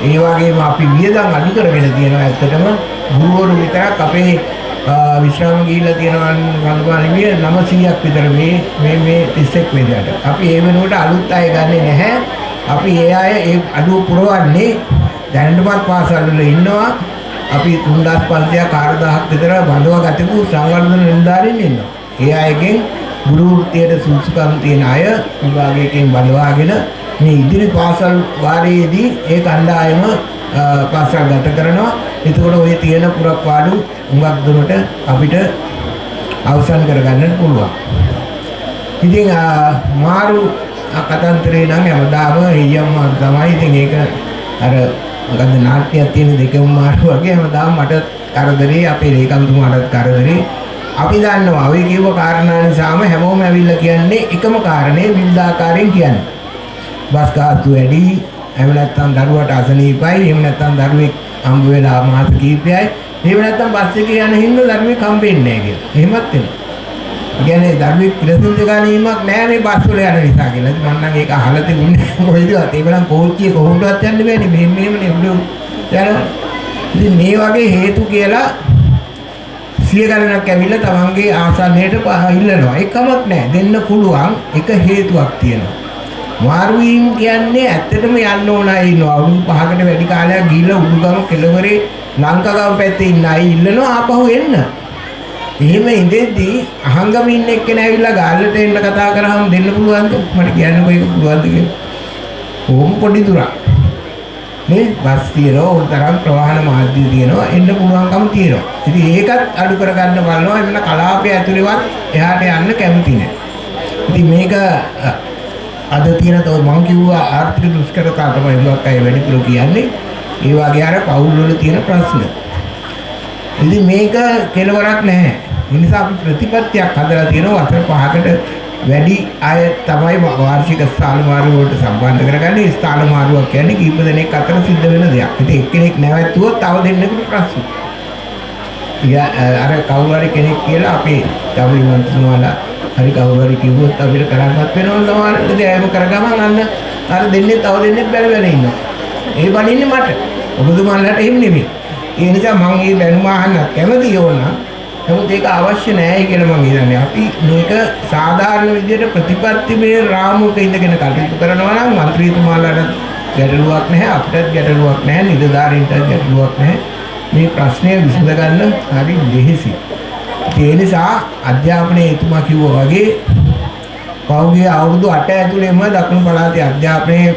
ඒ වගේම අපි වියදම් අඩු කරගෙන තියෙනවා. ඇත්තටම ගුරුවරු විතරක් අපේ විශ්‍රාම ගිහිල්ලා තියෙනවා කල්පාලිමිය 900ක් විතර මේ 31 වෙනිදාට. අපි ඒ වෙනුවට අලුත් අය ගන්නෙ නැහැ. අපි ඒ අය ඒ අඩුව පුරවන්නේ දැනටමත් පාසල් වල ඉන්නවා. අපි 3500ක් 4000ක් විතර බඳව ගතපු සංවර්ධන නිලධාරීන් ඉන්නවා. ඒ අයගෙන් ගුරු වෘත්තියට සුසුකම් තියෙන අය විභාගයකින් බඳවාගෙන මේ ඉදිරි පාසල් වාරයේදී ඒ කණ්ඩායම පාසල් ගත කරනවා. එතකොට ඔය තියෙන පුරක්පාඩු හුඟක් දුරට අපිට අවසන් කරගන්න පුළුවන්. ඉතින් මාරු කතන්තරේ නම් හැමදාම හෙයම්ම තමයි. ඉතින් ඒක අර මොකද නාට්‍යයක් තියෙන දෙකම මාරු වගේ හැමදාම මට කරදරේ අපේ ලේකම්තුමාටත් කරදරේ. අපි දන්නවා ඔය කියව කාරණා නිසාම හැමෝම ඇවිල්ලා කියන්නේ එකම කාරණේ විවිධාකාරයෙන් කියන්නේ. බස් කාර්තු වැඩි, එහෙම නැත්නම් දරුවට අසනීපයි, එහෙම නැත්නම් දරුවෙක් හම්බ වෙලා මාස කීපයයි, එහෙම නැත්නම් බස් එකේ යන හින්දා දරුවෙක් හම්බෙන්නේ නැහැ කියලා. එහෙමත් වෙනවා. කියන්නේ දරුවෙක් පිළිසින් දෙගානීමක් නැහැ මේ බස් වල යන නිසා කියලා. මම නම් ඒක අහලා තිබුණේ කොහෙදවත්. ඒක නම් කෝච්චිය කොහොමදවත් යන්න බෑනේ. මෙහෙමනේ උඩ යනවා. ඉතින් මේ වගේ හේතු කියලා සිය ගණනක් ඇවිල්ලා තමන්ගේ ආසන්නයට ඉල්ලනවා. ඒකමක් නැහැ. දෙන්න පුළුවන් එක හේතුවක් තියෙනවා. මාරුවීම් කියන්නේ ඇත්තටම යන්න ඕන අය ඉන්නවා. අවුරුදු 5කට වැඩි කාලයක් ගිහිල්ලා උඩුගම කෙළවරේ ලංකාව පැත්තේ ඉන්න අය ඉල්ලනවා ආපහු එන්න. එහෙම ඉඳෙද්දී අහංගමින් එක්කෙනා ඇවිල්ලා ගාල්ලට එන්න කතා කරාම දෙන්න පුළුවන්ද? මට කියන්නකෝ ඒක පුළුවන්ද කියලා. ඕම් පොඩි දුරක්. මේ බස් තියෙනවා, උතරම් ප්‍රවාහන මාධ්‍ය තියෙනවා, එන්න පුළුවන්කම තියෙනවා. ඉතින් ඒකත් අඩු කරගන්න බලනවා. එන්න කලාපය ඇතුළේවත් එහාට යන්න කැමති නැහැ. ඉතින් මේක අද තියෙන තව මං කිව්වා ආර්ථික දුෂ්කරතා තමයි හුඟක් අය වැඩිපුර කියන්නේ. ඒ වගේ අර පවුල් වල තියෙන ප්‍රශ්න. ඉතින් මේක කෙලවරක් නැහැ. ඒ නිසා අපි ප්‍රතිපත්තියක් හදලා තියෙනවා. වසර 5කට වැඩි අය තමයි වාර්ෂික ස්ථාන මාරු වලට සම්බන්ධ කරගන්නේ. ස්ථාන මාරුවක් කියන්නේ කීප දෙනෙක් අතර සිද්ධ වෙන දෙයක්. ඉතින් එක්කෙනෙක් නැවැත්තුවොත් තව දෙන්නෙකුට ප්‍රශ්න. අර කවුරු හරි කෙනෙක් කියලා අපේ ගමේ මන්ත්‍රීතුමාලා හරි කවුරු හරි කිව්වොත් අපිට කරන්නත් වෙනවා. සමහරවිට ඒම කරගමන් අන්න අර දෙන්නේ තව දෙන්නෙක් බැල ඉන්නවා. ඒ බණින්නේ මට. ඔබතුමාලට එහෙම නෙමෙයි. ඒ නිසා මම මේ දැනුම අහන්න කැමති යෝනා. නමුත් ඒක අවශ්‍ය නැහැ කියලා මම හිතන්නේ. අපි මේක සාධාරණ විදිහට ප්‍රතිපත්තිමය රාමුවක ඉඳගෙන කටයුතු කරනවා නම් മന്ത്രിතුමාලාට ගැටලුවක් නැහැ, අපිටත් ගැටලුවක් නැහැ, නිලධාරීන්ටත් ගැටලුවක් නැහැ. මේ ප්‍රශ්නය විසඳ ගන්න හරි ලෙහෙසි. ඒ නිසා අධ්‍යාපනයේ එතුමා කිව්වා වගේ පෞද්ගලික අවුරුදු 8 ඇතුළේම දකුණු පළාතේ අධ්‍යාපනයේ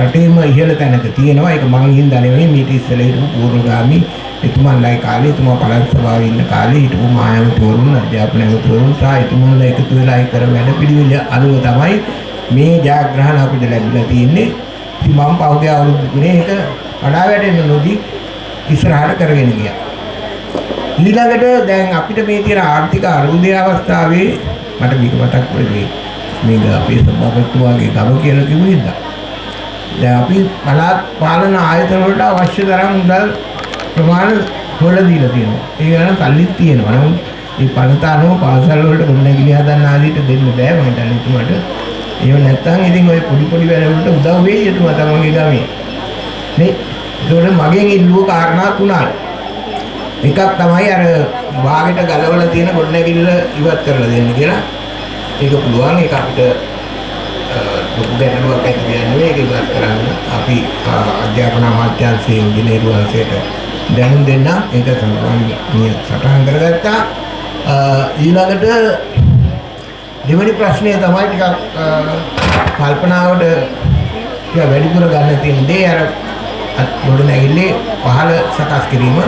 රටේම ඉහළ තැනක තියෙනවා. ඒක මං හින්දා නෙවෙයි, මීට ඉස්සෙල්ලා හිටපු පූර්වගාමී එතුමන්ලයි කාලේ, එතුමා පළාත් සභාවේ ඉන්න කාලේ හිටපු මහායමතුවරුන්, අධ්‍යාපන ඇමතුවරුන් සහ එතුමන්ලා එකතු වෙලා ඒ කර වැඩ පිළිවෙල අනුව තමයි මේ ජයග්‍රහණ අපිට ලැබිලා තියෙන්නේ. ඉතින් මම පෞද්ගලික අවුරුදු තුනේ ඒක වඩා වැඩෙන්න නොදී ඉස්සරහට කරගෙන ගියා. ඊළඟට දැන් අපිට මේ තියෙන ආර්ථික අර්බුදයේ අවස්ථාවේ මට මේක මතක් වෙන්නේ මේක අපේ සභාපතිතුමාගේ ගම කියලා කිව්ව හින්දා. දැන් අපි පළාත් පාලන ආයතන වලට අවශ්‍ය තරම් මුදල් ප්‍රමාණ හොයලා දීලා තියෙනවා. ඒ ගණන් සල්ලිත් තියෙනවා. නමුත් මේ පළාත අනුව පාසල් වලට ගොඩනැගිලි හදන්න ආදීට දෙන්න බෑ මම හිතන්නේ එතුමාට. ඒව නැත්තම් ඉතින් ওই පොඩි පොඩි වැඩ වලට උදව් වෙයි එතුමා තමන්ගේ ගමේ. මේ ඒකට මගෙන් ඉල්ලුව කාරණා තුනයි. එකක් තමයි අර වාගෙට ගලවලා තියෙන ගොඩනැගිල්ල ඉවත් කරලා දෙන්න කියලා. ඒක පුළුවන්. ඒක අපිට ලොකු ගැටලුවක් ඇති වෙන්නේ. ඒක ඉවත් කරන්න අපි අධ්‍යාපන අමාත්‍යාංශයේ ඉංජිනේරු අංශයට දැනුම් දෙන්න ඒක සම්පූර්ණ සටහන් කරගත්තා. ඊළඟට දෙවෙනි ප්‍රශ්නය තමයි ටිකක් කල්පනාවට වැඩිපුර ගන්න තියෙන දේ අර ගොඩනැගිල්ලේ පහළ සකස් කිරීම.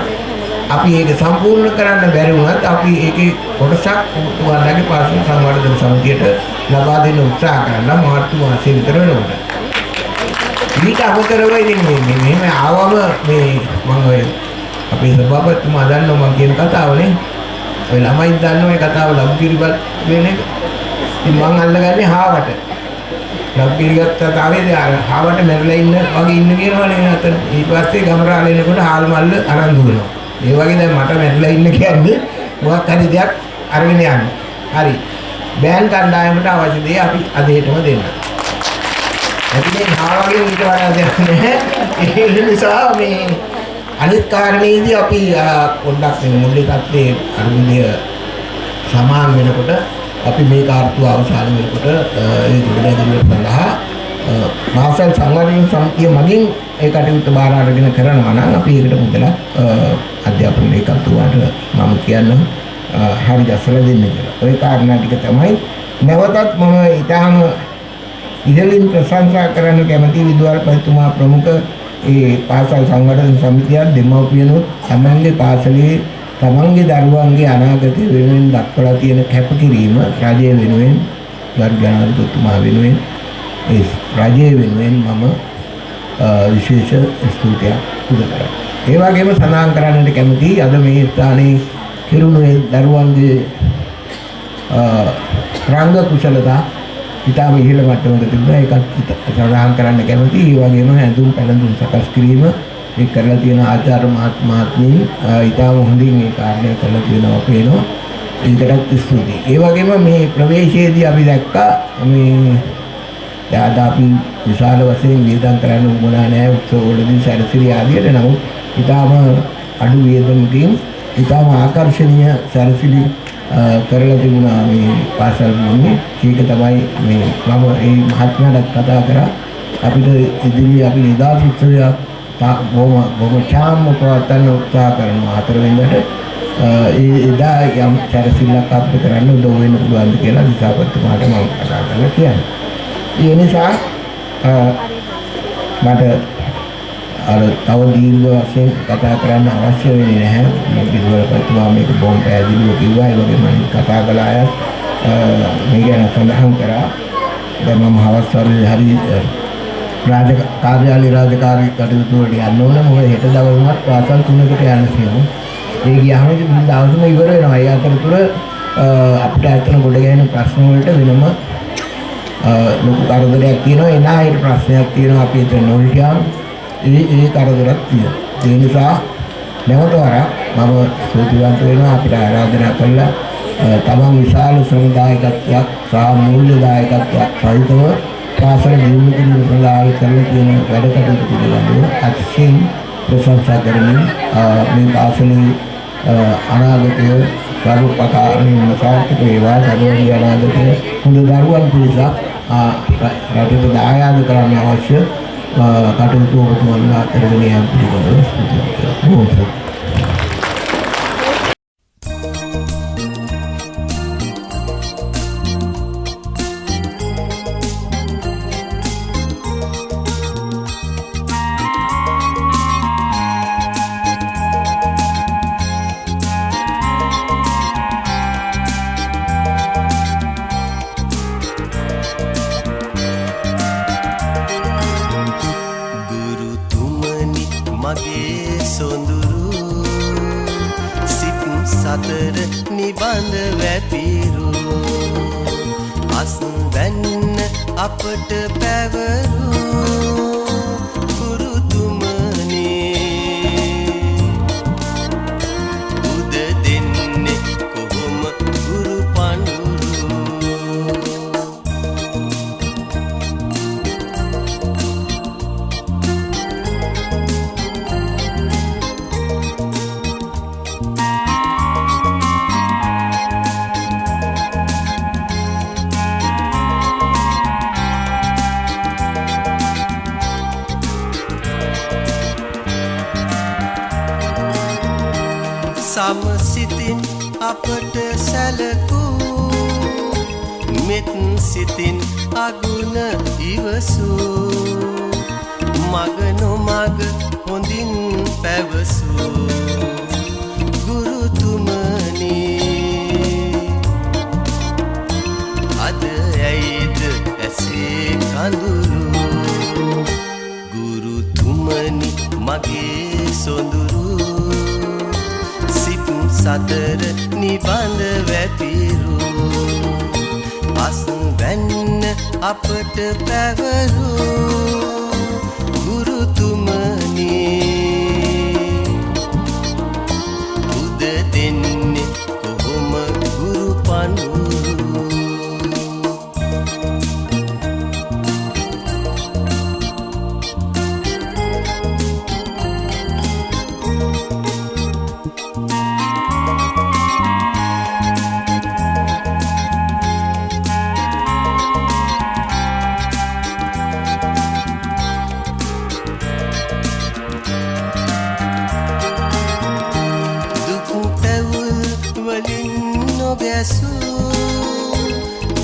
අපි ඒක සම්පූර්ණ කරන්න බැරි වුණත් අපි ඒකේ කොටසක් පුතුවන්ගේ පාසල් සංවර්ධන සමිතියට ලබා දෙන්න උත්සාහ කරනවා මාර්තු මාසයේ විතර වෙනකොට. ඊට අමතරව ඉතින් මේ මෙහෙම ආවම මේ මම ඔය අපේ සභාපතිතුමා දන්නවා මම කියන කතාවනේ. ඔය ළමයි දන්නවා මේ කතාව ලබුකිරිපත් වෙන එක. ඉතින් මං අල්ලගන්නේ හාවට. ලබුකිරිපත් කතාවේ හාවට මැරලා ඉන්න වගේ ඉන්න කියනවනේ අතන. ඊට පස්සේ ගමරාල එනකොට හාල් මල්ල අරන් දුවනවා. ඒ වගේ දැන් මට මැරලා ඉන්න කියන්නේ මොකක් හරි දෙයක් අරගෙන යන්න. හරි. බෑන් කණ්ඩායමට අවශ්‍ය දේ අපි අදේටම දෙන්න. ඇතිනේ හාවගේ ඊට වඩා දෙයක් නැහැ. ඒ නිසා මේ අනිත් කාරණේදී අපි පොඩ්ඩක් මේ මුල්ලේ තත්ත්වයේ අනුගමනය සමාන වෙනකොට අපි මේ කාර්යය අවසන් වෙනකොට ඒ ගොඩනැගිල්ල සඳහා මාසල් සංවර්ධන සමිතිය මගින් ඒ කටයුතු බාර අරගෙන කරනවා නම් අපි ඒකට මුදලක් අධ්‍යාපන ඒකත්වයට මම කියන්නම් හරි දැසල දෙන්න කියලා. ওই කාරණා ටික තමයි නැවතත් මම ඊටාම ඉහළින් ප්‍රශංසා කරන්න කැමති විදුහල්පතිතුමා ප්‍රමුඛ ඒ පාසල් සංවර්ධන සමිතිය දෙමව්පියනොත් තමන්ගේ පාසලේ තමන්ගේ දරුවන්ගේ අනාගතය වෙනුවෙන් දක්වලා තියෙන කැපකිරීම රජය වෙනුවෙන් ගර්ජනාධිපතිතුමා වෙනුවෙන් ඒ රජය වෙනුවෙන් මම විශේෂ ස්තුතියක් පුද කරනවා. ඒ වගේම සඳහන් කරන්නට කැමතියි අද මේ ස්ථානයේ කිරුණු දරුවන්ගේ රංග කුසලතා ඉතාම ඉහළ මට්ටමක තිබුණා. ඒකත් සඳහන් කරන්න කැමතියි. ඒ වගේම ඇඳුම් පැළඳුම් සකස් කිරීම ඒ කරලා තියෙන ආචාර්ය මහත්මීන් ඉතාම හොඳින් මේ කාර්යය කරලා තියෙනවා පේනවා. ඒකටත් ස්තුතියි. ඒ වගේම මේ ප්‍රවේශයේදී අපි දැක්කා මේ යාද අපි විශාල වශයෙන් වියදම් කරන්න උවමනා නැහැ උත්සවවලදී සැරසිලි ආදියට. නමුත් ඉතාම අඩු වියදමකින් ඉතාම ආකර්ශනීය සැරසිලි කරලා තිබුණා මේ පාසල් මුන්නේ. ඒක තමයි මේ මම මේ මහත්මයාට කතා කරා අපිට ඉදිරියේ අපි නිදාස් උත්සවයක් බොහොම චාම්ම පවත්වන්න උත්සාහ කරනවා 4 වෙනිදාට. එදා යම් සැරසිල්ලක් අපිට කරන්න උදව් වෙන්න පුළුවන්ද කියලා දිසාපතිතුමාට මම කතා කරලා කියන්නේ. ඒ නිසා මට අර තව දීර්ඝ වශයෙන් කතා කරන්න අවශ්‍ය වෙන්නේ නැහැ. මේ විදුහල්පතිතුමා මේක බොහොම පැහැදිලිව කිව්වා. ඒ වගේම මම කතා කළා අය මේ ගැන සඳහන් කරා. දැන් මම හවස් වරුවේ හරි කාර්යාලය රාජකාරී කටයුතු වලට යන්න ඕන. මොකද හෙට දවල්මත් පාසල් 3කට යන්න තියෙනවා. ඒ ගියාම ඉතින් දවසම ඉවර වෙනවා. ඒ අතරතුර අපිට ඇත්තන ගොඩ ගැහෙන ප්‍රශ්න වලට වෙනම ලොකු කරදරයක් තියෙනවා. එනායට ප්‍රශ්නයක් තියෙනවා. අපි හිතන නොහිටියාම ඒ කරදරයක් තියෙනවා. ඒ නිසා නැවත වරක් මම ස්තුතිවන්ත වෙනවා අපිට ආරාධනා කළා තමන් විශාල ශ්‍රමදායකත්වයක් සහ මූල්‍යදායකත්වයක් සහිතව පාසල දියුණු කිරීම සඳහා කරන තියෙන වැඩ කටයුතු පිළිබඳව අතිශයින් ප්‍රශංසා කරමින් මේ පාසලේ අනාගතය සර්වපකාරයෙන් සාර්ථක වේවා. සර්වදී අනාගතය හොඳ දරුවන් පිරිසක් රටට දායාද කරන්න අවශ්‍ය කටයුතු ඔබතුමන්ලා කරගෙන යන්න පිළිබඳව ස්තුතියි. සමසිතින් අපට සැලකූ මෙත් සිතින් අගුණ ඉවසූ මග නොමග හොඳින් පැවසූ මගේ සොඳුරු සිත් සතර නිබඳ වැපිරු පස් වැන්න අපට පැවරු ගුරුතුමනි උද දෙන්නේ කොහොම ගුරු පනුරු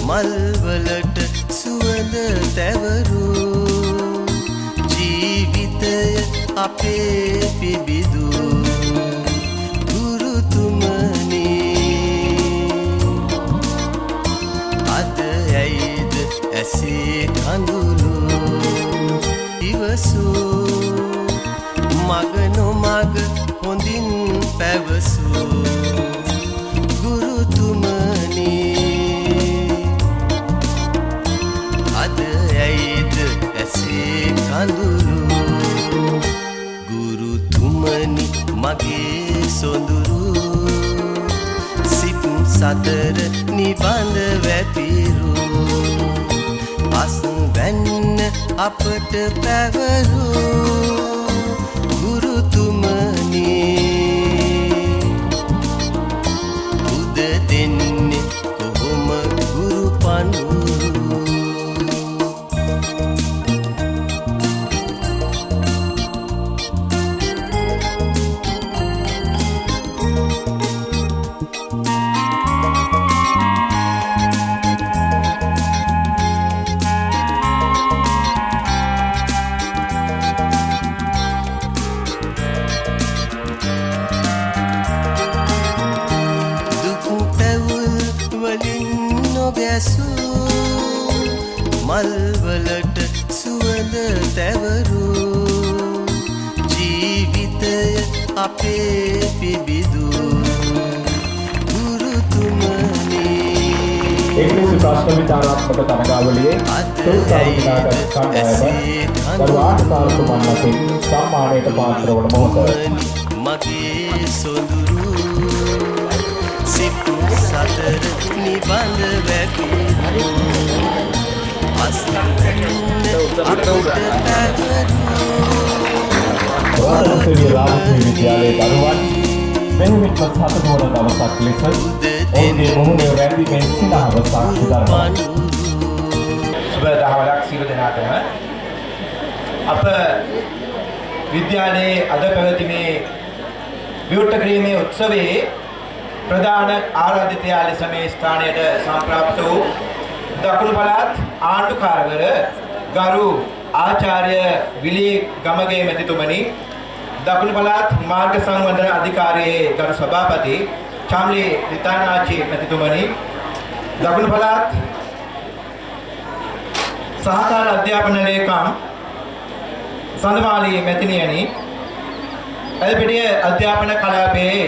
මල්වලට සුවඳ තැවරු ජීවිතය අපේ පිබිදු ගුරුතුමනි අද ඇයිද ඇසේ කඳුළු ඉවසූ මග නොමග හොඳින් පැවසූ ගුරුතුමනි අද ඇයිද ඇසේ කඳුළු ගුරුතුමනි මගේ සොඳුරු සිත් සතර නිබඳ වැපිරු පස් වැන්න අපට පැවරු ගුරුතුමනි උද දෙන්නේ කොහොම ගුරු පනුරු මල්වලට සුවඳ තැවරු ජීවිතය අපේ පිබිදු ගුරුතුමනි එක්නිසි ප්‍රශ්න විචාරාත්මක තරගාවලියේ සුල්තානාගත් කණ්ඩායම දරු ආටපාරතුමන් අතින් සම්මානයට පාත්‍ර වන මොහොත මගේ සොඳුරු සිත් සතර නිබඳ වැපිරු රාජසිරි රාජකීය විද්‍යාලයේ දරුවන් මෙහෙමින් සතපොර දවසක් ලෙස ඔවුන්ගේ මුහුණේ රැඳීමෙන් සිනහව සාක්ෂි දරනවා. සුබ දහවලක් සියලු දෙනාටම අප විද්‍යාලයේ අද පැවැති විවෘත කිරීමේ උත්සවයේ ප්‍රධාන ආරාධිතයා ලෙස මේ ස්ථානයට සම්ප්‍රාප්ත වූ දකුණු පළාත් ආණ්ඩුකාරවර ගරු ආචාර්ය විලී ගමගේ මැතිතුමනි, දකුණු පළාත් මාර්ග සංවර්ධන අධිකාරියේ ගරු සභාපති චාම්ලි රිතානාචි මැතිතුමනි, දකුණු පළාත් සහකාර අධ්‍යාපන ලේකම් සඳමාලි මැතිණියනි, එල්පිටිය අධ්‍යාපන කලාපයේ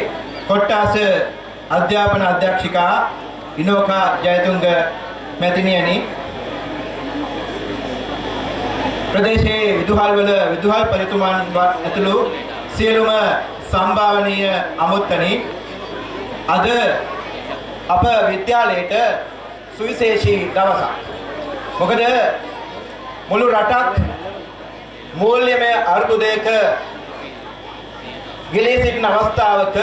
කොට්ටාස අධ්‍යාපන අධ්‍යක්ෂිකා ඉනෝකා ජයතුංග මැතිණියනි, ප්‍රදේශයේ විදුහල්වල විදුහල්පතිතුමන් ඇතුළු සියලුම සම්භාවනීය අමුත්තනි, අද අප විද්‍යාලයට සුවිශේෂී දවසක්. මොකද මුළු රටක් මූල්‍යමය අර්බුදයක ගිලී සිටින අවස්ථාවක,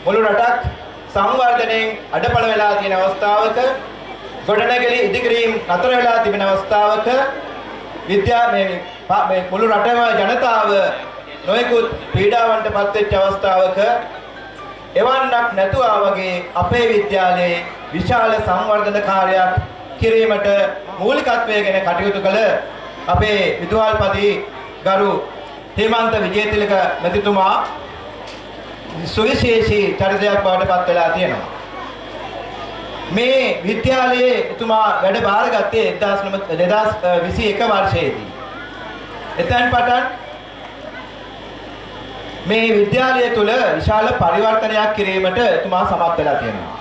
මුළු රටක් සංවර්ධනයෙන් අඩපණ වෙලා තියෙන අවස්ථාවක, ගොඩනැගිලි ඉදිකිරීම නතර වෙලා තිබෙන අවස්ථාවක, මේ මුළු රටම ජනතාව නොයෙකුත් පීඩාවන්ට පත් වෙච්ච අවස්ථාවක එවන්නක් නැතුවා වගේ අපේ විද්‍යාලයේ විශාල සංවර්ධන කාර්යයක් කිරීමට මූලිකත්වයේගෙන කටයුතු කළ අපේ විදුහල්පති ගරු හේමන්ත විජේතිලක මැතිතුමා සුවිශේෂී චරිතයක් බවට පත් වෙලා තියෙනවා. මේ විද්‍යාලයේ එතුමා වැඩ බාරගත්තේ 2021 වර්ෂයේදී. එතෙන් පටන් මේ විද්‍යාලය තුල විශාල පරිවර්තනයක් කිරීමට එතුමා සමත් වෙලා තියෙනවා.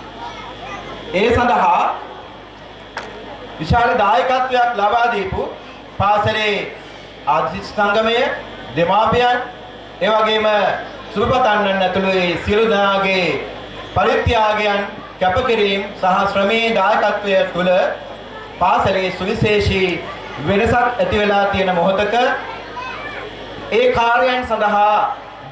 ඒ සඳහා විශාල දායකත්වයක් ලබා දීපු පාසලේ ආදිස් සංගමය, දෙමාපියන්, ඒ වගේම සුබපතන්නන් ඇතුළු සියලු දෙනාගේ පරිත්‍යාගයන්, කැපකිරීම සහ ශ්‍රමයේ දායකත්වය තුළ පාසලේ සුවිශේෂී වෙනසක් ඇති වෙලා තියෙන මොහොතක ඒ කාර්යයන් සඳහා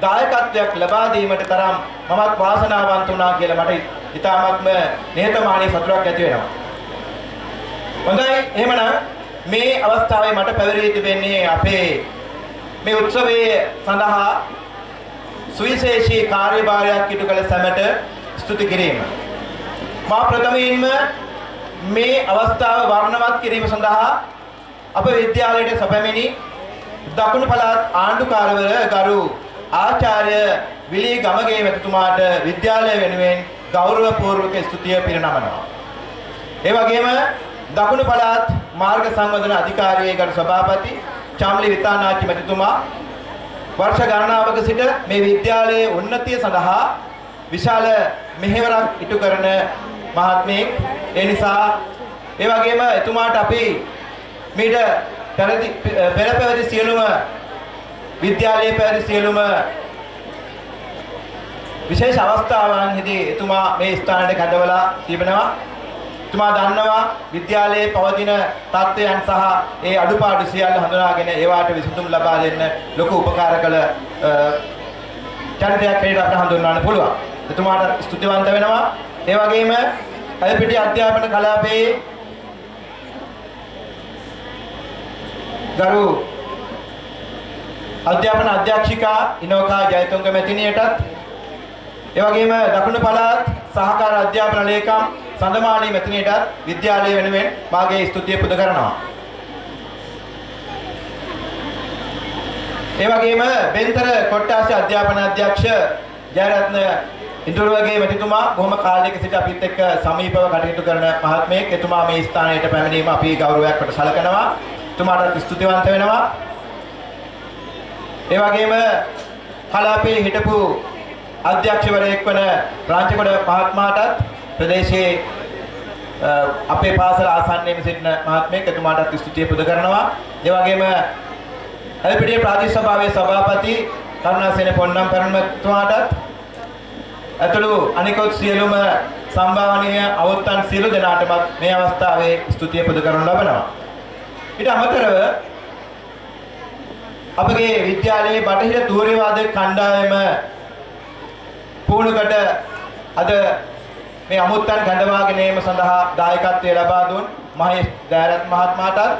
දායකත්වයක් ලබා දීමට තරම් මමත් වාසනාවන්ත වුණා කියලා මට ඉතාමත්ම නිහතමානී සතුටක් ඇති වෙනවා. හොඳයි, එහෙමනම් මේ අවස්ථාවේ මට පැවරී තිබෙන්නේ අපේ මේ උත්සවයේ සඳහා සුවිශේෂී කාර්යභාරයක් ඉටු කළ සැමට ස්තුති කිරීම. මා ප්‍රථමයෙන්ම මේ අවස්ථාව වර්ණවත් කිරීම සඳහා අප විද්‍යාලයට සැපැමිණි දකුණු පළාත් ආණ්ඩුකාරවර ගරු ආචාර්ය විලී ගමගේ මැතිතුමාට විද්‍යාලය වෙනුවෙන් ගෞරවපූර්වක ස්තුතිය පිරිනමනවා. ඒ වගේම දකුණු පළාත් මාර්ග සංවර්ධන අධිකාරියේ ගරු සභාපති චාම්ලි විතානාචි මැතිතුමා වර්ෂ ගණනාවක සිට මේ විද්‍යාලයේ උන්නතිය සඳහා විශාල මෙහෙවරක් ඉටු කරන මහත්මයෙක්. ඒ නිසා ඒ වගේම එතුමාට අපි මීට පෙර පැවති සියලුම විද්‍යාලයේ පැවති සියලුම විශේෂ අවස්ථාවන්හිදී එතුමා මේ ස්ථානයට කැඳවලා තිබෙනවා. එතුමා දන්නවා විද්‍යාලයේ පවතින තත්ත්වයන් සහ ඒ අඩුපාඩු සියල්ල හඳුනාගෙන ඒවාට විසඳුම් ලබා දෙන්න ලොකු උපකාර කළ චරිතයක් හැටියට අපට හඳුන්වන්න පුළුවන්. එතුමාට ස්තුතිවන්ත වෙනවා. ඒ වගේම ඇල්පිටිය අධ්‍යාපන කලාපයේ ගරු අධ්‍යාපන අධ්‍යක්ෂිකා ඉනෝකා ජයතුංග මැතිණියටත්, ඒ වගේම දකුණු පළාත් සහකාර අධ්‍යාපන ලේකම් සඳමාලී මැතිණියටත් විද්‍යාලය වෙනුවෙන් මාගේ ස්තුතිය පුද කරනවා. ඒ වගේම බෙන්තර කොට්ටාස අධ්‍යාපන අධ්‍යක්ෂ ජයරත්න ඉන්දුරුවගේ මැතිතුමා බොහොම කාලයක සිට අපිත් එක්ක සමීපව කටයුතු කරන මහත්මයෙක්. එතුමා මේ ස්ථානයට පැමිණීම අපි ගෞරවයක් කොට සැලකනවා. එතුමාට ස්තුතිවන්ත වෙනවා. ඒ වගේම කලාපයේ හිටපු අධ්‍යක්ෂවරයෙක් වන රාජ්‍යකොඩ මහත්මයාටත් ප්‍රදේශයේ අපේ පාසල ආසන්නයේම සිටින මහත්මයෙක්, එතුමාටත් ස්තුතිය පුද කරනවා. ඒ වගේම ඇල්පිටිය ප්‍රාදේශ සභාවේ සභාපති කරුණාසේන පොන්නම් පෙරණමතුමාටත් ඇතුළු අනිකුත් සියලුම සම්භාවනීය අවුත්තන් සියලු දෙනාටම මේ අවස්ථාවේ ස්තුතිය පුද කරනු ලබනවා. ඊට අමතරව අපගේ විද්‍යාලයේ බටහිර තූර්යවාද කණ්ඩායම පුහුණුකට අද මේ අමුත්තන් ගඳවාගෙන ඒම සඳහා දායකත්වය ලබා දුන් මහේෂ් දෑරත් මහත්මයාටත්,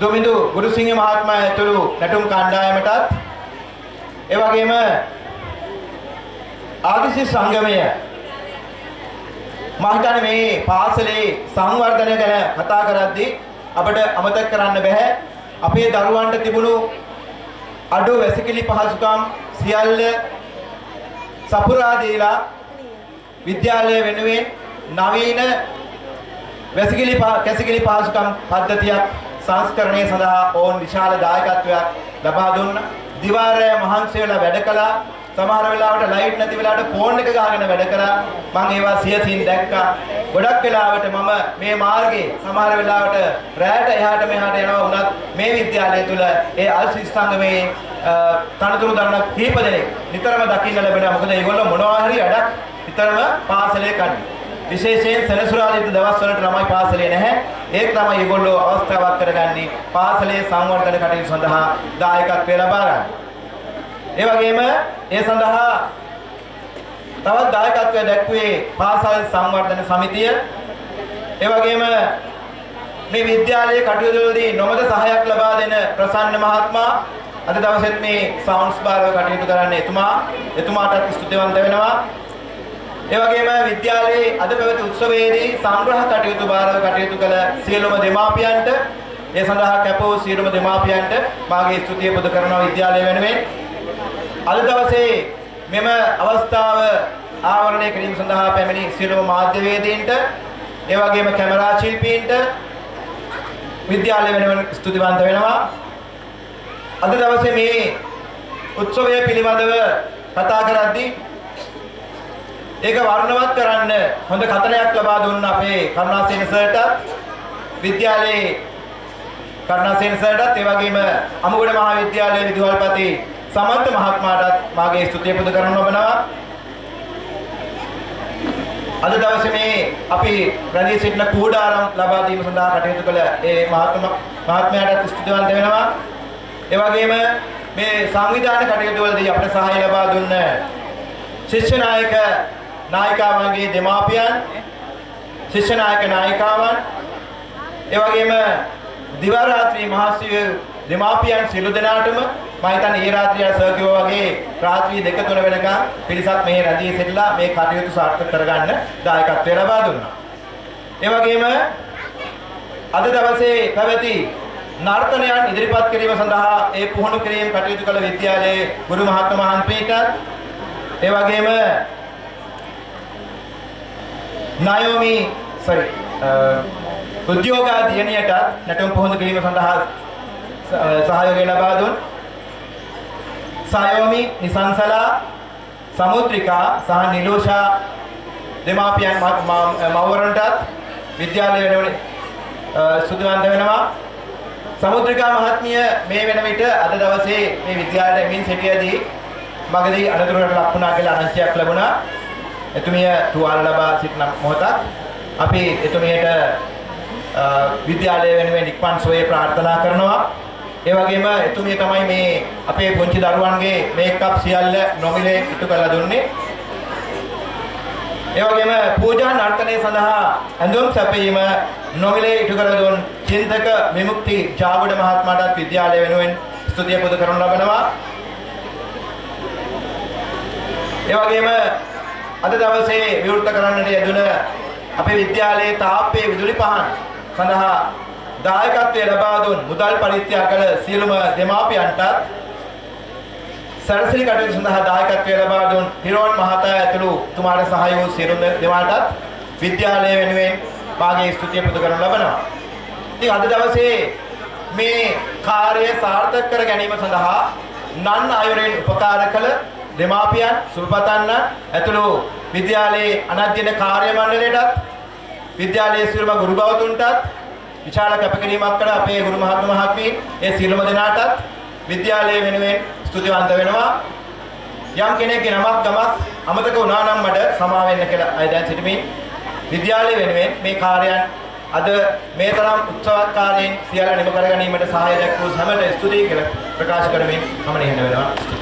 දුමිඳු ගුරුසිංහ මහත්මයා ඇතුළු නැටුම් කණ්ඩායමටත්, ඒ වගේම ආදිසි සංගමය මම හිතන්නේ මේ පාසලේ සංවර්ධනය ගැන කතා කරද්දී අපිට අමතක කරන්න බෑ අපේ දරුවන්ට තිබුණු අඩු වැසිකිලි පහසුකම් සියල්ල සපුරා දීලා විද්‍යාලය වෙනුවෙන් නවීන කැසිකිලි පහසුකම් පද්ධතියක් සංස්කරණය සඳහා ඕන් විශාල දායකත්වයක් ලබා දුන්නා. දිවාරය මහන්සි වෙලා වැඩ කළා. සමහර වෙලාවට ලයිට් නැති වෙලාවට ෆෝන් එක ගහගෙන වැඩ කළා. මම ඒවා සියසින් දැක්කා. ගොඩක් වෙලාවට මම මේ මාර්ගයේ සමහර වෙලාවට රැයට එහාට මෙහාට යනවා වුණත් මේ විද්‍යාලය තුල ඒ ආශිස් සංගමේ තනතුරු දරන කීප දෙනෙක් නිතරම දකින්න ලැබෙනවා. මොකද ඒගොල්ලෝ මොනවා හරි වැඩක් නිතරම පාසලේ කරන්නේ. විශේෂයෙන් සෙනසුරාදා දවස්වලට ළමයි පාසලේ නැහැ. ඒක තමයි ඒගොල්ලෝ අවස්ථාවක් කරගන්නේ පාසලේ සංවර්ධන කටයුතු සඳහා දායකත්වය ලබා ගන්න. ඒ වගේම ඒ සඳහා තවත් දායකත්වය දැක්වේ පාසල් සංවර්ධන සමිතිය. ඒ වගේම මේ විද්‍යාලයේ කටයුතු වලදී නොමද සහායක් ලබා දෙන ප්‍රසන්න මහත්මයා අද දවසෙත් මේ සවුන්ඩ්ස් බාරව කටයුතු කරන්නේ එතුමාටත් ස්තුතිවන්ත වෙනවා. ඒ වගේම විද්‍යාලයේ අද පැවති උත්සවයේදී සංග්‍රහ කටයුතු බාරව කටයුතු කළ සියලුම දෙමාපියන්ට, ඒ සඳහා කැප වූ සියලුම දෙමාපියන්ට මාගේ ස්තුතිය පුද කරනවා විද්‍යාලය වෙනුවෙන්. අද දවසේ මෙම අවස්ථාව ආවරණය කිරීම සඳහා පැමිණි සියලුම මාධ්‍යවේදීන්ට, ඒ වගේම කැමරා ශිල්පීන්ට විද්‍යාලය වෙනුවෙන් ස්තුතිවන්ත වෙනවා. අද දවසේ මේ උත්සවය පිළිබඳව කතා කරද්දී ඒක වර්ණවත් කරන්න හොඳ කතනයක් ලබා දුන්න අපේ කරුණාසේන සර්ටත් විද්‍යාලයේ කරුණාසේන සර්ටත් ඒ වගේම අමුගොඩ මහාවිද්‍යාලයේ විදුහල්පති සමන්ත මහත්මයාටත් මාගේ ස්තුතිය පුද කරන්න ලබනවා. අද දවසේ මේ අපි රැඳී සිටින කුහුඩාරම් ලබා දීම සඳහා කටයුතු කළ ඒ මහත්මයාටත් ස්තුතිවන්ත වෙනවා. ඒ වගේම මේ සංවිධානය කටයුතු වලදී අපට සහාය ලබා දුන්න ශිෂ්‍ය නායක නායිකාවන්ගේ දෙමාපියන්, ශිෂ්‍ය නායක නායිකාවන්, ඒ වගේම දිවා රාත්‍රී මහසිය දෙමාපියන් සියලු දෙනාටම මම හිතන්නේ ඊ රාත්‍රිය සර්කියෝ වගේ රාත්‍රී 2-3 වෙනකන් පිරිසක් මෙහි රැඳී සිටලා මේ කටයුතු සාර්ථක කරගන්න දායකත්වය ලබා දුන්නා. ඒ වගේම අද දවසේ පැවති නර්තනයන් ඉදිරිපත් කිරීම සඳහා ඒ පුහුණු කිරීම කටයුතු කළ විද්‍යාලයේ ගුරු මහත්මයා මහන්පීටත් ඒ වගේම උද්‍යෝගාධියනියට නැටුම් පුහුණු කිරීම සඳහා සහයෝගය ලබා දුන් සයෝමි නිසංසලා සමුද්‍රිකා සහ නිලෝෂා දෙමාපියන් මව්වරුන්ටත් විද්‍යාලය වෙනුවෙන් සුදුවන්ත වෙනවා. සමුද්‍රිකා මහත්මිය මේ වෙන විට අද දවසේ මේ විද්‍යාලයට එමින් සිටියදී මගදී අනතුරකට ලක් වුණා කියලා අනංශයක් ලැබුණා. එතුමිය තුවාල ලබා සිටින මොහොතක් අපි එතුමියට විද්‍යාලය වෙනුවෙන් ඉක්මන් සුවය ප්‍රාර්ථනා කරනවා. ඒ වගේම එතුමිය තමයි මේ අපේ පුංචි දරුවන්ගේ මේකප් සියල්ල නොමිලේ ඉටු කරලා දුන්නේ. ඒ වගේම පූජා නර්තනය සඳහා ඇඳුම් සැපයීම නොමිලේ ඉටු කර දුන් චින්තක විමුක්ති ජාගොඩ මහත්මයාටත් විද්‍යාලය වෙනුවෙන් ස්තුතිය පුද කරනු ලබනවා. ඒ වගේම අද දවසේ විවෘත කරන්නට යෙදුන අපේ විද්‍යාලයේ තාප්පේ විදුලි පහන් සඳහා දායකත්වය ලබා දුන් මුදල් පරිත්‍යාග කළ සියලුම දෙමාපියන්ටත් සරසලි කටයුතු සඳහා දායකත්වය ලබා දුන් හිරෝන් මහතා ඇතුළු තුමාට සහාය වූ සියලු දෙමාටත් විද්‍යාලය වෙනුවෙන් මාගේ ස්තුතිය පුද කරනු ලබනවා. ඉතින් අද දවසේ මේ කාර්යය සාර්ථක කර ගැනීම සඳහා නන් අයුරින් උපකාර කළ දෙමාපියන් සුල්පතන්න ඇතුළු විද්‍යාලයේ අනධ්‍යයන කාර්ය මණ්ඩලයටත් විද්‍යාලයේ සියලුම ගුරු භවතුන්ටත් විශාල කැපකිරීමක් කළ අපේ ගුරු මහත්මීන් ඒ සියලුම දෙනාටත් විද්‍යාලය වෙනුවෙන් ස්තුතිවන්ත වෙනවා. යම් කෙනෙක්ගේ නමක් ගමක් අමතක වුණා නම් මට සමා වෙන්න කියලා අය දැන් සිටිමින් විද්‍යාලය වෙනුවෙන් මේ කාර්යයන් අද මේ තරම් උත්සවකාරයෙන් සියල්ල නිම කර ගැනීමට සහාය දක්වූ හැමට ස්තුතියි කියලා ප්‍රකාශ කරමින් මම නිහඬ වෙනවා.